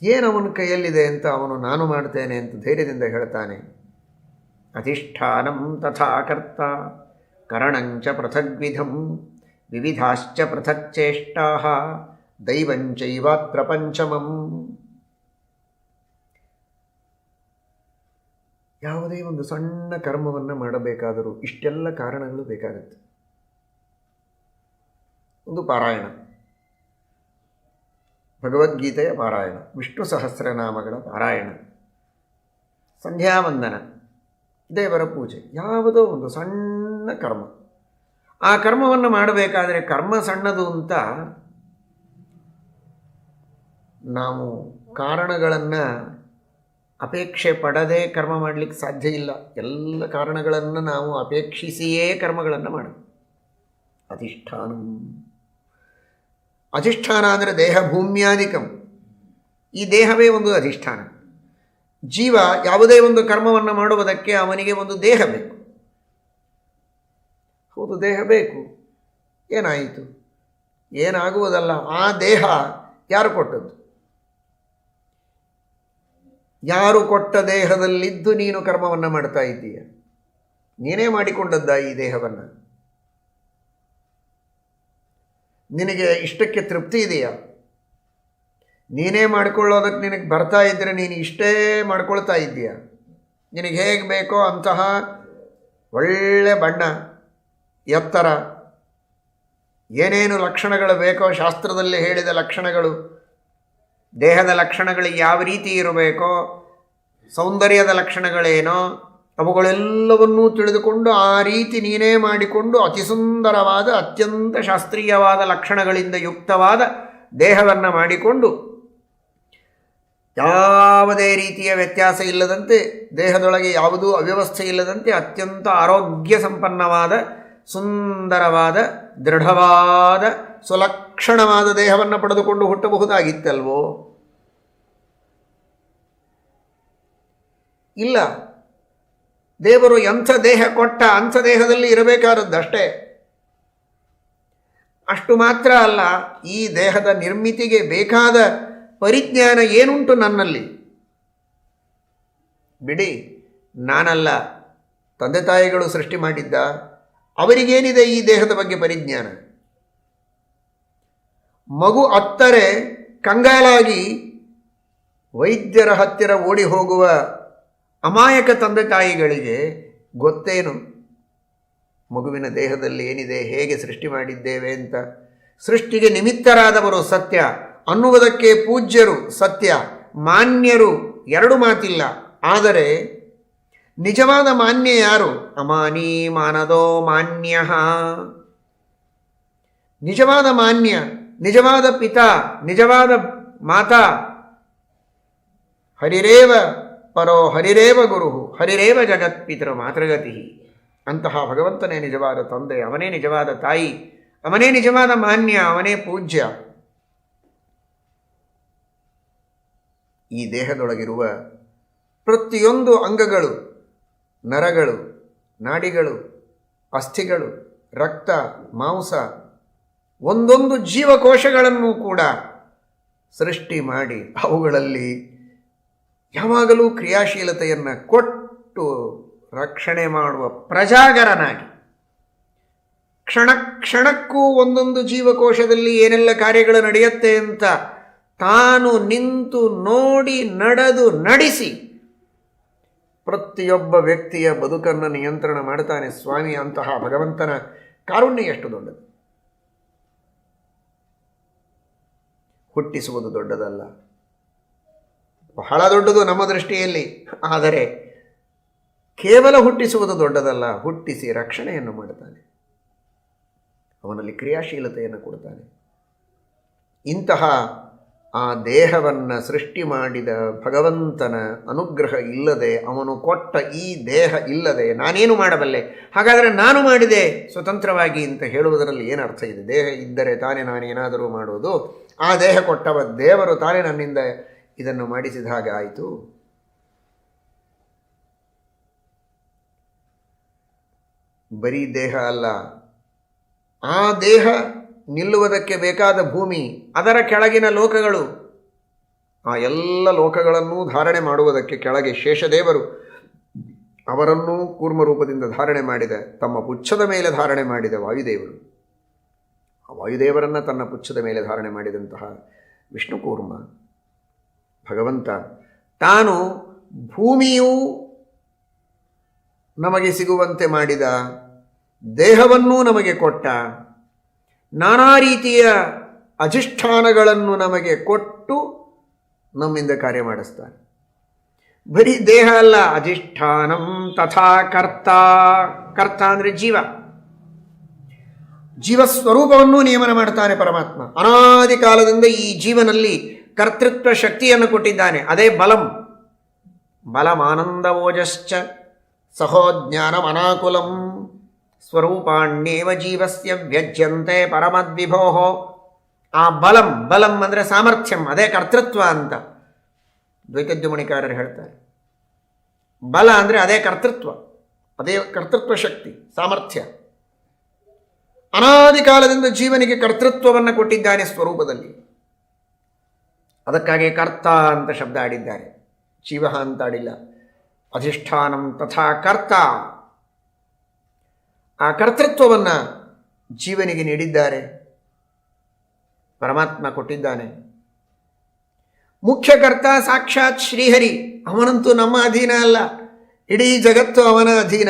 ಏನವನ ಕೈಯಲ್ಲಿದೆ ಅಂತ ಅವನು ನಾನು ಮಾಡ್ತೇನೆ ಅಂತ ಧೈರ್ಯದಿಂದ ಹೇಳ್ತಾನೆ. ಅಧಿಷ್ಠಾನಂ ತಥಾ ಕರ್ತ ಕರಣಂಚ ಪೃಥಗ್ವಿಧಂ ವಿವಿಧಾಶ್ಚ ಪೃಥಕ್ಚೇಷ್ಟಾ ದೈವಂಚೈವಾತ್ರ ಪಂಚಮಂ. ಯಾವುದೇ ಒಂದು ಸಣ್ಣ ಕರ್ಮವನ್ನು ಮಾಡಬೇಕಾದರೂ ಇಷ್ಟೆಲ್ಲ ಕಾರಣಗಳು ಬೇಕಾಗುತ್ತೆ. ಒಂದು ಪಾರಾಯಣ, ಭಗವದ್ಗೀತೆಯ ಪಾರಾಯಣ, ವಿಷ್ಣು ಸಹಸ್ರನಾಮಗಳ ಪಾರಾಯಣ, ಸಂಧ್ಯಾವಂದನ, ದೇವರ ಪೂಜೆ, ಯಾವುದೋ ಒಂದು ಸಣ್ಣ ಕರ್ಮ. ಆ ಕರ್ಮವನ್ನು ಮಾಡಬೇಕಾದರೆ ಕರ್ಮ ಸಣ್ಣದು ಅಂತ ನಾವು ಕಾರಣಗಳನ್ನು ಅಪೇಕ್ಷೆ ಪಡದೆ ಕರ್ಮ ಮಾಡಲಿಕ್ಕೆ ಸಾಧ್ಯ ಇಲ್ಲ. ಎಲ್ಲ ಕಾರಣಗಳನ್ನು ನಾವು ಅಪೇಕ್ಷಿಸಿಯೇ ಕರ್ಮಗಳನ್ನು ಮಾಡಬೇಕು. ಅಧಿಷ್ಠಾನ ಅಂದರೆ ದೇಹ ಭೂಮ್ಯಾಧಿಕಂ. ಈ ದೇಹವೇ ಒಂದು ಅಧಿಷ್ಠಾನ. ಜೀವ ಯಾವುದೇ ಒಂದು ಕರ್ಮವನ್ನು ಮಾಡುವುದಕ್ಕೆ ಅವನಿಗೆ ಒಂದು ದೇಹ ಬೇಕು. ಹೌದು, ದೇಹ ಬೇಕು. ಏನಾಯಿತು? ಏನಾಗುವುದಲ್ಲ. ಆ ದೇಹ ಯಾರು ಕೊಟ್ಟದ್ದು? ಯಾರು ಕೊಟ್ಟ ದೇಹದಲ್ಲಿದ್ದು ನೀನು ಕರ್ಮವನ್ನು ಮಾಡ್ತಾ ಇದ್ದೀಯ? ನೀನೇ ಮಾಡಿಕೊಂಡದ್ದ ಈ ದೇಹವನ್ನು? ನಿನಗೆ ಇಷ್ಟಕ್ಕೆ ತೃಪ್ತಿ ಇದೆಯಾ? ನೀನೇ ಮಾಡಿಕೊಳ್ಳೋದಕ್ಕೆ ನಿನಗೆ ಬರ್ತಾ ಇದ್ದರೆ ನೀನು ಇಷ್ಟೇ ಮಾಡ್ಕೊಳ್ತಾ ಇದ್ದೀಯ? ನಿನಗೆ ಹೇಗೆ ಬೇಕೋ ಅಂತಹ ಒಳ್ಳೆ ಬಣ್ಣ, ಎತ್ತರ, ಏನೇನು ಲಕ್ಷಣಗಳು ಬೇಕೋ ಶಾಸ್ತ್ರದಲ್ಲಿ ಹೇಳಿದ ಲಕ್ಷಣಗಳು, ದೇಹದ ಲಕ್ಷಣಗಳು ಯಾವ ರೀತಿ ಇರಬೇಕೋ, ಸೌಂದರ್ಯದ ಲಕ್ಷಣಗಳೇನೋ ಅವುಗಳೆಲ್ಲವನ್ನೂ ತಿಳಿದುಕೊಂಡು ಆ ರೀತಿ ನೀನೇ ಮಾಡಿಕೊಂಡು ಅತಿ ಸುಂದರವಾದ ಅತ್ಯಂತ ಶಾಸ್ತ್ರೀಯವಾದ ಲಕ್ಷಣಗಳಿಂದ ಯುಕ್ತವಾದ ದೇಹವನ್ನು ಮಾಡಿಕೊಂಡು ಯಾವುದೇ ರೀತಿಯ ವ್ಯತ್ಯಾಸ ಇಲ್ಲದಂತೆ, ದೇಹದೊಳಗೆ ಯಾವುದೂ ಅವ್ಯವಸ್ಥೆ ಇಲ್ಲದಂತೆ ಅತ್ಯಂತ ಆರೋಗ್ಯ ಸಂಪನ್ನವಾದ ಸುಂದರವಾದ ದೃಢವಾದ ಸುಲಕ್ಷಣವಾದ ದೇಹವನ್ನು ಪಡೆದುಕೊಂಡು ಹುಟ್ಟಬಹುದಾಗಿತ್ತಲ್ವೋ? ಇಲ್ಲ. ದೇವರು ಎಂಥ ದೇಹ ಕೊಟ್ಟ ಅಂಥ ದೇಹದಲ್ಲಿ ಇರಬೇಕಾದದ್ದಷ್ಟೇ. ಅಷ್ಟು ಮಾತ್ರ ಅಲ್ಲ, ಈ ದೇಹದ ನಿರ್ಮಿತಿಗೆ ಬೇಕಾದ ಪರಿಜ್ಞಾನ ಏನುಂಟು ನನ್ನಲ್ಲಿ? ಬಿಡಿ, ನಾನಲ್ಲ, ತಂದೆ ತಾಯಿಗಳು ಸೃಷ್ಟಿ ಮಾಡಿದ್ದ. ಅವರಿಗೇನಿದೆ ಈ ದೇಹದ ಬಗ್ಗೆ ಪರಿಜ್ಞಾನ? ಮಗು ಅತ್ತರೆ ಕಂಗಾಲಾಗಿ ವೈದ್ಯರ ಹತ್ತಿರ ಓಡಿ ಹೋಗುವ ಅಮಾಯಕ ತಂದೆ ತಾಯಿಗಳಿಗೆ ಗೊತ್ತೇನು ಮಗುವಿನ ದೇಹದಲ್ಲಿ ಏನಿದೆ, ಹೇಗೆ ಸೃಷ್ಟಿ ಮಾಡಿದ್ದೇವೆ ಅಂತ? ಸೃಷ್ಟಿಗೆ ನಿಮಿತ್ತರಾದವರು ಸತ್ಯ ಅನ್ನುವುದಕ್ಕೆ ಪೂಜ್ಯರು ಸತ್ಯ, ಮಾನ್ಯರು, ಎರಡು ಮಾತಿಲ್ಲ. ಆದರೆ ನಿಜವಾದ ಮಾನ್ಯ ಯಾರು? ಅಮಾನಿ ಮಾನದೋ ಮಾನ್ಯ. ನಿಜವಾದ ಮಾನ್ಯ, ನಿಜವಾದ ಪಿತಾ, ನಿಜವಾದ ಮಾತಾ, ಹರಿರೇವ ಪರೋ ಹರಿರೇವ ಗುರು ಹರಿರೇವ ಜಗತ್ಪಿತೃ ಮಾತೃಗತಿ. ಅಂತಹ ಭಗವಂತನೇ ನಿಜವಾದ ತಂದೆ, ಅವನೇ ನಿಜವಾದ ತಾಯಿ, ಅವನೇ ನಿಜವಾದ ಮಾನ್ಯ, ಅವನೇ ಪೂಜ್ಯ. ಈ ದೇಹದೊಳಗಿರುವ ಪ್ರತಿಯೊಂದು ಅಂಗಗಳು, ನರಗಳು, ನಾಡಿಗಳು, ಅಸ್ಥಿಗಳು, ರಕ್ತ, ಮಾಂಸ, ಒಂದೊಂದು ಜೀವಕೋಶಗಳನ್ನು ಕೂಡ ಸೃಷ್ಟಿ ಮಾಡಿ ಅವುಗಳಲ್ಲಿ ಯಾವಾಗಲೂ ಕ್ರಿಯಾಶೀಲತೆಯನ್ನು ಕೊಟ್ಟು ರಕ್ಷಣೆ ಮಾಡುವ ಪ್ರಜಾಗರನಾಗಿ ಕ್ಷಣ ಕ್ಷಣಕ್ಕೂ ಒಂದೊಂದು ಜೀವಕೋಶದಲ್ಲಿ ಏನೆಲ್ಲ ಕಾರ್ಯಗಳು ನಡೆಯುತ್ತೆ ಅಂತ ತಾನು ನಿಂತು ನೋಡಿ ನಡೆದು ನಡೆಸಿ ಪ್ರತಿಯೊಬ್ಬ ವ್ಯಕ್ತಿಯ ಬದುಕನ್ನು ನಿಯಂತ್ರಣ ಮಾಡ್ತಾನೆ ಸ್ವಾಮಿ. ಅಂತಹ ಭಗವಂತನ ಕಾರುಣ್ಯ ಎಷ್ಟು ದೊಡ್ಡದು. ಹುಟ್ಟಿಸುವುದು ದೊಡ್ಡದಲ್ಲ, ಬಹಳ ದೊಡ್ಡದು ನಮ್ಮ ದೃಷ್ಟಿಯಲ್ಲಿ. ಆದರೆ ಕೇವಲ ಹುಟ್ಟಿಸುವುದು ದೊಡ್ಡದಲ್ಲ, ಹುಟ್ಟಿಸಿ ರಕ್ಷಣೆಯನ್ನು ಮಾಡುತ್ತಾನೆ, ಅವನಲ್ಲಿ ಕ್ರಿಯಾಶೀಲತೆಯನ್ನು ಕೊಡ್ತಾನೆ. ಇಂತಹ ಆ ದೇಹವನ್ನು ಸೃಷ್ಟಿ ಮಾಡಿದ ಭಗವಂತನ ಅನುಗ್ರಹ ಇಲ್ಲದೆ, ಅವನು ಕೊಟ್ಟ ಈ ದೇಹ ಇಲ್ಲದೆ ನಾನೇನು ಮಾಡಬಲ್ಲೆ? ಹಾಗಾದರೆ ನಾನು ಮಾಡಿದೆ ಸ್ವತಂತ್ರವಾಗಿ ಅಂತ ಹೇಳುವುದರಲ್ಲಿ ಏನು ಅರ್ಥ ಇದೆ? ದೇಹ ಇದ್ದರೆ ತಾನೇ ನಾನೇನಾದರೂ ಮಾಡೋದು. ಆ ದೇಹ ಕೊಟ್ಟವ ದೇವರು ತಾನೇ ನನ್ನಿಂದ ಇದನ್ನು ಮಾಡಿಸಿದ ಹಾಗೆ ಆಯಿತು. ಬರೀ ದೇಹ ಅಲ್ಲ, ಆ ದೇಹ ನಿಲ್ಲುವುದಕ್ಕೆ ಬೇಕಾದ ಭೂಮಿ, ಅದರ ಕೆಳಗಿನ ಲೋಕಗಳು, ಆ ಎಲ್ಲ ಲೋಕಗಳನ್ನೂ ಧಾರಣೆ ಮಾಡುವುದಕ್ಕೆ ಕೆಳಗೆ ಶೇಷದೇವರು ಅವರನ್ನೂ ಕೂರ್ಮರೂಪದಿಂದ ಧಾರಣೆ ಮಾಡಿದ, ತಮ್ಮ ಪುಚ್ಛದ ಮೇಲೆ ಧಾರಣೆ ಮಾಡಿದ ವಾಯುದೇವರು, ಆ ವಾಯುದೇವರನ್ನು ತನ್ನ ಪುಚ್ಛದ ಮೇಲೆ ಧಾರಣೆ ಮಾಡಿದಂತಹ ವಿಷ್ಣು ಕೂರ್ಮ ಭಗವಂತ ತಾನು ಭೂಮಿಯೂ ನಮಗೆ ಸಿಗುವಂತೆ ಮಾಡಿದ, ದೇಹವನ್ನೂ ನಮಗೆ ಕೊಟ್ಟ, ನಾನಾ ರೀತಿಯ ಅಧಿಷ್ಠಾನಗಳನ್ನು ನಮಗೆ ಕೊಟ್ಟು ನಮ್ಮಿಂದ ಕಾರ್ಯ ಮಾಡಿಸ್ತಾನೆ. ಬರೀ ದೇಹ ಅಲ್ಲ, ಅಧಿಷ್ಠಾನಂ ತಥಾ ಕರ್ತ. ಕರ್ತ ಅಂದರೆ ಜೀವ, ಜೀವಸ್ವರೂಪವನ್ನು ನಿಯಮನ ಮಾಡ್ತಾನೆ ಪರಮಾತ್ಮ. ಅನಾದಿ ಕಾಲದಿಂದ ಈ ಜೀವನಲ್ಲಿ ಕರ್ತೃತ್ವ ಶಕ್ತಿಯನ್ನು ಕೊಟ್ಟಿದ್ದಾನೆ. ಅದೇ ಬಲಂ. ಬಲಮಾನಂದವೋಜಶ್ಚ ಸಹೋಜ್ಞಾನಂ ಅನಾಕುಲಂ ಸ್ವರೂಪಾಣ್ಯೇವ ಜೀವಸ್ಯ ವ್ಯಜ್ಯಂತೆ ಪರಮದ್ವಿಭೋ. ಆ ಬಲಂ, ಬಲಂ ಅಂದರೆ ಸಾಮರ್ಥ್ಯಂ, ಅದೇ ಕರ್ತೃತ್ವ ಅಂತ ದ್ವೈತದ್ಯುಮಣಿಕಾರರು ಹೇಳ್ತಾರೆ. ಬಲ ಅಂದರೆ ಅದೇ ಕರ್ತೃತ್ವ, ಅದೇ ಕರ್ತೃತ್ವ ಶಕ್ತಿ, ಸಾಮರ್ಥ್ಯ. ಅನಾದಿ ಕಾಲದಿಂದ ಜೀವನಿಗೆ ಕರ್ತೃತ್ವವನ್ನು ಕೊಟ್ಟಿದ್ದಾನೆ ಸ್ವರೂಪದಲ್ಲಿ. ಅದಕ್ಕಾಗಿ ಕರ್ತ ಅಂತ ಶಬ್ದ ಆಡಿದ್ದಾರೆ, ಜೀವ ಅಂತ ಆಡಿಲ್ಲ. ಅಧಿಷ್ಠಾನಂ ತಥಾ ಕರ್ತ. ಆ ಕರ್ತೃತ್ವವನ್ನು ಜೀವನಿಗೆ ನೀಡಿದ್ದಾರೆ, ಪರಮಾತ್ಮ ಕೊಟ್ಟಿದ್ದಾನೆ. ಮುಖ್ಯ ಕರ್ತ ಸಾಕ್ಷಾತ್ ಶ್ರೀಹರಿ. ಅವನಂತೂ ನಮ್ಮ ಅಧೀನ ಅಲ್ಲ, ಇಡೀ ಜಗತ್ತು ಅವನ ಅಧೀನ.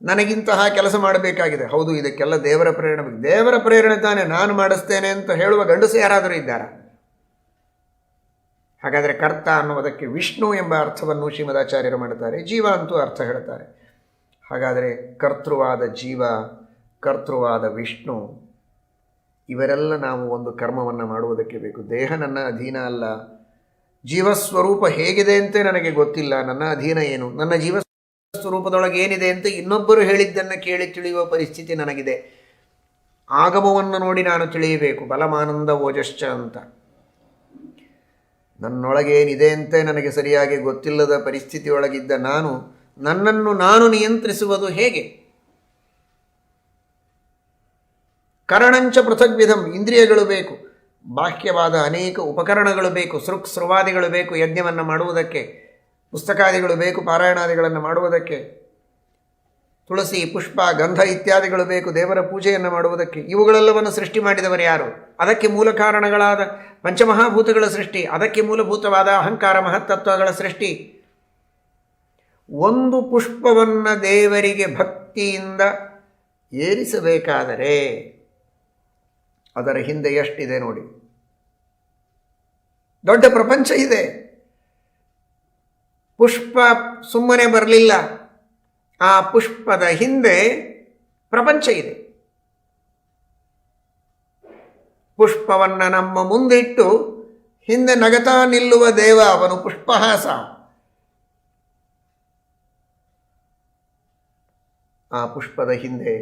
ನನಗಿಂತಹ ಕೆಲಸ ಮಾಡಬೇಕಾಗಿದೆ, ಹೌದು, ಇದಕ್ಕೆಲ್ಲ ದೇವರ ಪ್ರೇರಣೆ. ದೇವರ ಪ್ರೇರಣೆ ತಾನೆ, ನಾನು ಮಾಡಿಸ್ತೇನೆ ಅಂತ ಹೇಳುವ ಗಂಡಸು ಯಾರಾದರೂ ಇದ್ದಾರಾ? ಹಾಗಾದರೆ ಕರ್ತ ಅನ್ನುವುದಕ್ಕೆ ವಿಷ್ಣು ಎಂಬ ಅರ್ಥವನ್ನು ಶ್ರೀಮದಾಚಾರ್ಯರು ಮಾಡುತ್ತಾರೆ, ಜೀವ ಅಂತೂ ಅರ್ಥ ಹೇಳ್ತಾರೆ. ಹಾಗಾದರೆ ಕರ್ತೃವಾದ ಜೀವ, ಕರ್ತೃವಾದ ವಿಷ್ಣು, ಇವರೆಲ್ಲ ನಾವು ಒಂದು ಕರ್ಮವನ್ನು ಮಾಡುವುದಕ್ಕೆ ಬೇಕು. ದೇಹ ನನ್ನ ಅಧೀನ ಅಲ್ಲ, ಜೀವಸ್ವರೂಪ ಹೇಗಿದೆ ಅಂತ ನನಗೆ ಗೊತ್ತಿಲ್ಲ, ನನ್ನ ಅಧೀನ ಏನು, ನನ್ನ ಜೀವಸ್ವರೂಪದೊಳಗೆ ಏನಿದೆ ಅಂತ ಇನ್ನೊಬ್ಬರು ಹೇಳಿದ್ದನ್ನು ಕೇಳಿ ತಿಳಿಯುವ ಪರಿಸ್ಥಿತಿ ನನಗಿದೆ. ಆಗಮವನ್ನು ನೋಡಿ ನಾನು ತಿಳಿಯಬೇಕು. ಬಲಮಾನಂದ ಓಜಶ್ಚ ಅಂತ ನನ್ನೊಳಗೇನಿದೆ ಅಂತ ನನಗೆ ಸರಿಯಾಗಿ ಗೊತ್ತಿಲ್ಲದ ಪರಿಸ್ಥಿತಿಯೊಳಗಿದ್ದ ನಾನು ನನ್ನನ್ನು ನಾನು ನಿಯಂತ್ರಿಸುವುದು ಹೇಗೆ? ಕರಣಂಚ ಪೃಥಗ್ವಿಧಂ. ಇಂದ್ರಿಯಗಳು ಬೇಕು, ಬಾಹ್ಯವಾದ ಅನೇಕ ಉಪಕರಣಗಳು ಬೇಕು, ಸೃವಾದಿಗಳು ಬೇಕು ಯಜ್ಞವನ್ನು ಮಾಡುವುದಕ್ಕೆ, ಪುಸ್ತಕಾದಿಗಳು ಬೇಕು ಪಾರಾಯಣಾದಿಗಳನ್ನು ಮಾಡುವುದಕ್ಕೆ, ತುಳಸಿ ಪುಷ್ಪ ಗಂಧ ಇತ್ಯಾದಿಗಳು ಬೇಕು ದೇವರ ಪೂಜೆಯನ್ನು ಮಾಡುವುದಕ್ಕೆ. ಇವುಗಳೆಲ್ಲವನ್ನು ಸೃಷ್ಟಿ ಮಾಡಿದವರು ಯಾರು? ಅದಕ್ಕೆ ಮೂಲ ಕಾರಣಗಳಾದ ಪಂಚಮಹಾಭೂತಗಳ ಸೃಷ್ಟಿ, ಅದಕ್ಕೆ ಮೂಲಭೂತವಾದ ಅಹಂಕಾರ ಮಹತ್ತತ್ವಗಳ ಸೃಷ್ಟಿ. ಒಂದು ಪುಷ್ಪವನ್ನು ದೇವರಿಗೆ ಭಕ್ತಿಯಿಂದ ಏರಿಸಬೇಕಾದರೆ ಅದರ ಹಿಂದೆ ಎಷ್ಟಿದೆ ನೋಡಿ. ದೊಡ್ಡ ಪ್ರಪಂಚ ಇದೆ. ಪುಷ್ಪ ಸುಮ್ಮನೆ ಬರಲಿಲ್ಲ, ಆ ಪುಷ್ಪದ ಹಿಂದೆ ಪ್ರಪಂಚ ಇದೆ. ಪುಷ್ಪವನ್ನು ನಮ್ಮ ಮುಂದಿಟ್ಟು ಹಿಂದೆ ನಗತಾ ನಿಲ್ಲುವ ದೇವ ಅವನು ಪುಷ್ಪಹಾಸ. ಆ ಪುಷ್ಪದ ಹಿಂದೆ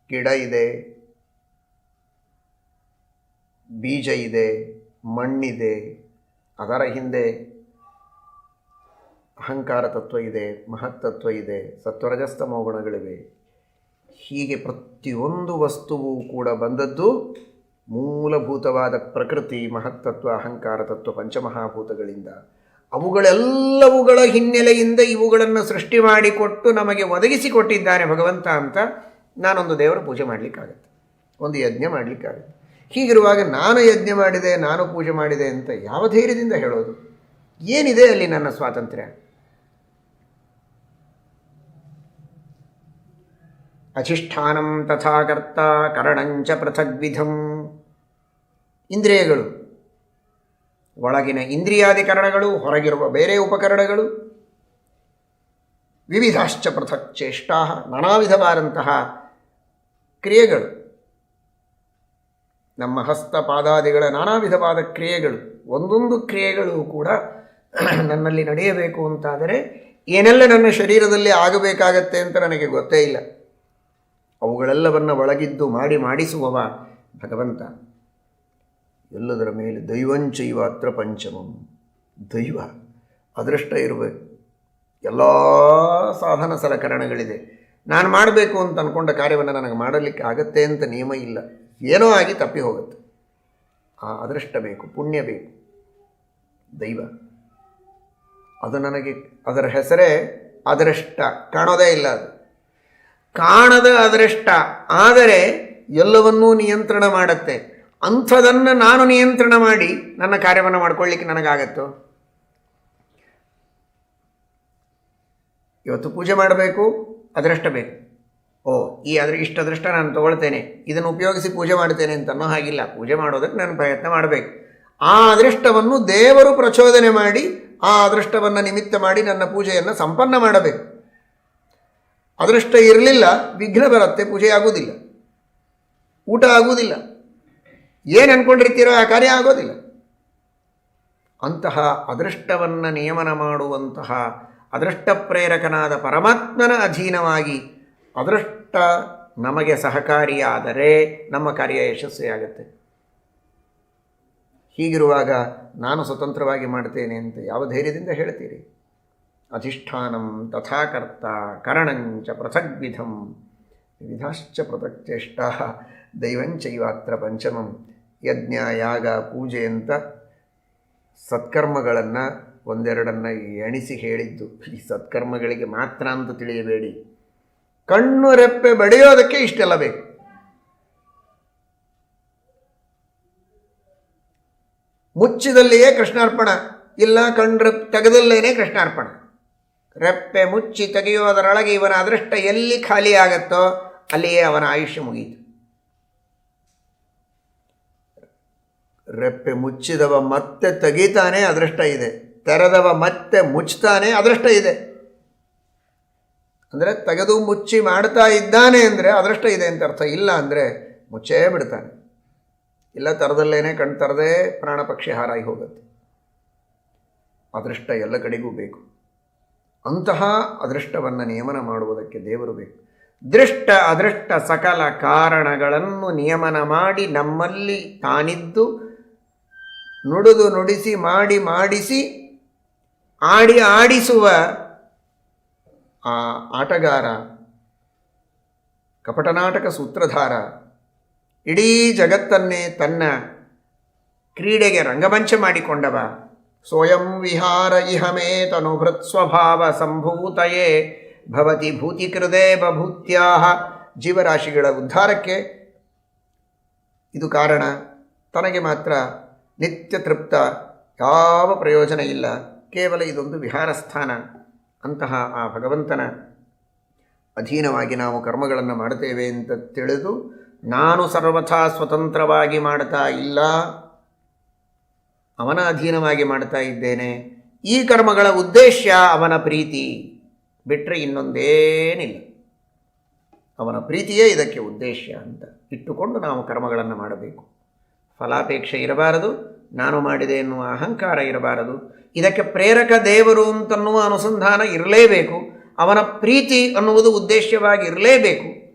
ಗಿಡ ಇದೆ, ಬೀಜ ಇದೆ, ಮಣ್ಣಿದೆ, ಅದರ ಹಿಂದೆ ಅಹಂಕಾರ ತತ್ವ ಇದೆ, ಮಹತ್ತತ್ವ ಇದೆ, ಸತ್ವರಜಸ್ತಮೋ ಗುಣಗಳಿವೆ. ಹೀಗೆ ಪ್ರತಿಯೊಂದು ವಸ್ತುವು ಕೂಡ ಬಂದದ್ದು ಮೂಲಭೂತವಾದ ಪ್ರಕೃತಿ, ಮಹತ್ತತ್ವ, ಅಹಂಕಾರ ತತ್ವ, ಪಂಚಮಹಾಭೂತಗಳಿಂದ. ಅವುಗಳೆಲ್ಲವುಗಳ ಹಿನ್ನೆಲೆಯಿಂದ ಇವುಗಳನ್ನು ಸೃಷ್ಟಿ ಮಾಡಿಕೊಟ್ಟು ನಮಗೆ ಒದಗಿಸಿಕೊಟ್ಟಿದ್ದಾನೆ ಭಗವಂತ ಅಂತ ನಾನೊಂದು ದೇವರ ಪೂಜೆ ಮಾಡಲಿಕ್ಕಾಗತ್ತೆ, ಒಂದು ಯಜ್ಞ ಮಾಡಲಿಕ್ಕಾಗತ್ತೆ. ಹೀಗಿರುವಾಗ ನಾನು ಯಜ್ಞ ಮಾಡಿದೆ, ನಾನು ಪೂಜೆ ಮಾಡಿದೆ ಅಂತ ಯಾವ ಧೈರ್ಯದಿಂದ ಹೇಳೋದು? ಏನಿದೆ ಅಲ್ಲಿ ನನ್ನ ಸ್ವಾತಂತ್ರ್ಯ? ಅಧಿಷ್ಠಾನಂ ತಥಾ ಕರ್ತ ಕರಣಂಚ ಪೃಥಗ್ವಿಧಂ. ಇಂದ್ರಿಯಗಳು, ಒಳಗಿನ ಇಂದ್ರಿಯಾದಿಕರಣಗಳು, ಹೊರಗಿರುವ ಬೇರೆ ಉಪಕರಣಗಳು, ವಿವಿಧಾಶ್ಚ ಪೃಥಕ್ ಚೇಷ್ಟಾ, ನಾನಾ ವಿಧವಾದಂತಹ ಕ್ರಿಯೆಗಳು, ನಮ್ಮ ಹಸ್ತ ಪಾದಾದಿಗಳ ನಾನಾ ವಿಧವಾದ ಕ್ರಿಯೆಗಳು. ಒಂದೊಂದು ಕ್ರಿಯೆಗಳು ಕೂಡ ನನ್ನಲ್ಲಿ ನಡೆಯಬೇಕು ಅಂತಾದರೆ ಏನೆಲ್ಲ ನನ್ನ ಶರೀರದಲ್ಲಿ ಆಗಬೇಕಾಗತ್ತೆ ಅಂತ ನನಗೆ ಗೊತ್ತೇ ಇಲ್ಲ. ಅವುಗಳೆಲ್ಲವನ್ನು ಒಳಗಿದ್ದು ಮಾಡಿಸುವವ ಭಗವಂತ. ಎಲ್ಲದರ ಮೇಲೆ ದೈವಂಚೈವ ಅತ್ರ ಪಂಚಮಂ. ದೈವ, ಅದೃಷ್ಟ ಇರಬೇಕು. ಎಲ್ಲ ಸಾಧನ ಸಲಕರಣೆಗಳಿದೆ. ನಾನು ಮಾಡಬೇಕು ಅಂತ ಅಂದ್ಕೊಂಡ ಕಾರ್ಯವನ್ನು ನನಗೆ ಮಾಡಲಿಕ್ಕೆ ಆಗತ್ತೆ ಅಂತ ನಿಯಮ ಇಲ್ಲ. ಏನೋ ಆಗಿ ತಪ್ಪಿ ಹೋಗುತ್ತೆ. ಆ ಅದೃಷ್ಟ ಬೇಕು, ಪುಣ್ಯ ಬೇಕು, ದೈವ. ಅದು ನನಗೆ, ಅದರ ಹೆಸರೇ ಅದೃಷ್ಟ. ಕಾಣೋದೇ ಇಲ್ಲ, ಅದು ಕಾಣದ ಅದೃಷ್ಟ. ಆದರೆ ಎಲ್ಲವನ್ನೂ ನಿಯಂತ್ರಣ ಮಾಡುತ್ತೆ. ಅಂಥದನ್ನು ನಾನು ನಿಯಂತ್ರಣ ಮಾಡಿ ನನ್ನ ಕಾರ್ಯವನ್ನು ಮಾಡ್ಕೊಳ್ಳಿಕ್ಕೆ ನನಗಾಗತ್ತೋ? ಇವತ್ತು ಪೂಜೆ ಮಾಡಬೇಕು, ಅದೃಷ್ಟ ಬೇಕು. ಇಷ್ಟು ಅದೃಷ್ಟ ನಾನು ತಗೊಳ್ತೇನೆ, ಇದನ್ನು ಉಪಯೋಗಿಸಿ ಪೂಜೆ ಮಾಡ್ತೇನೆ ಅಂತ ಅನ್ನೋ ಹಾಗಿಲ್ಲ. ಪೂಜೆ ಮಾಡೋದಕ್ಕೆ ನಾನು ಪ್ರಯತ್ನ ಮಾಡಬೇಕು. ಆ ಅದೃಷ್ಟವನ್ನು ದೇವರು ಪ್ರಚೋದನೆ ಮಾಡಿ, ಆ ಅದೃಷ್ಟವನ್ನು ನಿಮಿತ್ತ ಮಾಡಿ ನನ್ನ ಪೂಜೆಯನ್ನು ಸಂಪನ್ನ ಮಾಡಬೇಕು. ಅದೃಷ್ಟ ಇರಲಿಲ್ಲ, ವಿಘ್ನ ಬರುತ್ತೆ, ಪೂಜೆ ಆಗುವುದಿಲ್ಲ, ಊಟ ಆಗುವುದಿಲ್ಲ, ಏನು ಅಂದ್ಕೊಂಡಿರ್ತೀರೋ ಆ ಕಾರ್ಯ ಆಗೋದಿಲ್ಲ. ಅಂತಹ ಅದೃಷ್ಟವನ್ನು ನಿಯಮನ ಮಾಡುವಂತಹ ಅದೃಷ್ಟ ಪ್ರೇರಕನಾದ ಪರಮಾತ್ಮನ ಅಧೀನವಾಗಿ ಅದೃಷ್ಟ ನಮಗೆ ಸಹಕಾರಿಯಾದರೆ ನಮ್ಮ ಕಾರ್ಯ ಯಶಸ್ವಿಯಾಗುತ್ತೆ. ಹೀಗಿರುವಾಗ ನಾನು ಸ್ವತಂತ್ರವಾಗಿ ಮಾಡ್ತೇನೆ ಅಂತ ಯಾವ ಧೈರ್ಯದಿಂದ ಹೇಳ್ತೀರಿ? ಅಧಿಷ್ಠಾನಂ ತಥಾ ಕರ್ತ ಕರಣಂಚ ಪೃಥಗ್ವಿಧಂ ವಿವಿಧಾಶ್ಚ ಪೃಥಕ್ಚೇಷ್ಟಾ ದೈವಂಚೈವಾತ್ರ ಪಂಚಮಂ. ಯಜ್ಞ, ಯಾಗ, ಪೂಜೆ ಅಂತ ಸತ್ಕರ್ಮಗಳನ್ನು ಒಂದೆರಡನ್ನು ಎಣಿಸಿ ಹೇಳಿದ್ದು. ಈ ಸತ್ಕರ್ಮಗಳಿಗೆ ಮಾತ್ರ ಅಂತ ತಿಳಿಯಬೇಡಿ. ಕಣ್ಣು ರೆಪ್ಪೆ ಬಡಿಯೋದಕ್ಕೆ ಇಷ್ಟೆಲ್ಲ ಬೇಕು. ಮುಚ್ಚಿದಲ್ಲಿಯೇ ಕೃಷ್ಣಾರ್ಪಣ, ಇಲ್ಲ ಕಣ್ರೆಪ್ಪೆ ತೆಗೆದಲ್ಲೇನೆ ಕೃಷ್ಣಾರ್ಪಣ. ರೆಪ್ಪೆ ಮುಚ್ಚಿ ತೆಗೆಯೋದರೊಳಗೆ ಇವನ ಅದೃಷ್ಟ ಎಲ್ಲಿ ಖಾಲಿ ಆಗತ್ತೋ ಅಲ್ಲಿಯೇ ಅವನ ಆಯುಷ್ಯ ಮುಗಿಯಿತು. ರೆಪ್ಪೆ ಮುಚ್ಚಿದವ ಮತ್ತೆ ತೆಗೀತಾನೆ, ಅದೃಷ್ಟ ಇದೆ. ತೆರೆದವ ಮತ್ತೆ ಮುಚ್ತಾನೆ, ಅದೃಷ್ಟ ಇದೆ. ಅಂದರೆ ತೆಗೆದು ಮುಚ್ಚಿ ಮಾಡ್ತಾ ಇದ್ದಾನೆ ಅಂದರೆ ಅದೃಷ್ಟ ಇದೆ ಅಂತ ಅರ್ಥ. ಇಲ್ಲ ಅಂದರೆ ಮುಚ್ಚೇ ಬಿಡ್ತಾನೆ. ಇಲ್ಲ ತೆರೆದಲ್ಲೇನೆ ಕಣ್ ತೆರೆದೇ ಪ್ರಾಣ ಪಕ್ಷಿ ಹಾರಾಗಿ ಹೋಗುತ್ತೆ. ಅದೃಷ್ಟ ಎಲ್ಲ ಕಡೆಗೂ ಬೇಕು. ಅಂತಹ ಅದೃಷ್ಟವನ್ನು ನಿಯಮನ ಮಾಡುವುದಕ್ಕೆ ದೇವರು ಬೇಕು. ದೃಷ್ಟ ಅದೃಷ್ಟ ಸಕಲ ಕಾರಣಗಳನ್ನು ನಿಯಮನ ಮಾಡಿ ನಮ್ಮಲ್ಲಿ ತಾನಿದ್ದು ನುಡಿದು ನುಡಿಸಿ ಮಾಡಿಸಿ ಆಡಿಸುವ ಆ ಆಟಗಾರ, ಕಪಟನಾಟಕ ಸೂತ್ರಧಾರ, ಇಡೀ ಜಗತ್ತನ್ನೇ ತನ್ನ ಕ್ರೀಡೆಗೆ ರಂಗಮಂಚ ಮಾಡಿಕೊಂಡವ. ಸ್ವಯಂ ವಿಹಾರ ಇಹಮೇ ತನುಭೃತ್ ಸ್ವಭಾವ ಸಂಭೂತಯೇ ಭವತಿ ಭೂತಿಕೃದೇ ಬಭೂತ್ಯಾಹ. ಜೀವರಾಶಿಗಳ ಉದ್ಧಾರಕ್ಕೆ ಇದು ಕಾರಣ. ತನಗೆ ಮಾತ್ರ ನಿತ್ಯ ತೃಪ್ತ, ಯಾವ ಪ್ರಯೋಜನ ಇಲ್ಲ, ಕೇವಲ ಇದೊಂದು ವಿಹಾರ ಸ್ಥಾನ. ಅಂತಹ ಆ ಭಗವಂತನ ಅಧೀನವಾಗಿ ನಾವು ಕರ್ಮಗಳನ್ನು ಮಾಡ್ತೇವೆ ಅಂತ ತಿಳಿದು ನಾನು ಸರ್ವಥಾ ಸ್ವತಂತ್ರವಾಗಿ ಮಾಡ್ತಾ ಇಲ್ಲ, ಅವನ ಅಧೀನವಾಗಿ ಮಾಡ್ತಾ ಇದ್ದೇನೆ. ಈ ಕರ್ಮಗಳ ಉದ್ದೇಶ ಅವನ ಪ್ರೀತಿ ಬಿಟ್ಟರೆ ಇನ್ನೊಂದೇನಿಲ್ಲ. ಅವನ ಪ್ರೀತಿಯೇ ಇದಕ್ಕೆ ಉದ್ದೇಶ ಅಂತ ಇಟ್ಟುಕೊಂಡು ನಾವು ಕರ್ಮಗಳನ್ನು ಮಾಡಬೇಕು. ಫಲಾಪೇಕ್ಷೆ ಇರಬಾರದು, ನಾನು ಮಾಡಿದೆ ಎನ್ನುವ ಅಹಂಕಾರ ಇರಬಾರದು. ಇದಕ್ಕೆ ಪ್ರೇರಕ ದೇವರು ಅಂತನ್ನುವ ಅನುಸಂಧಾನ ಇರಲೇಬೇಕು. ಅವನ ಪ್ರೀತಿ ಅನ್ನುವುದು ಉದ್ದೇಶವಾಗಿ ಇರಲೇಬೇಕು.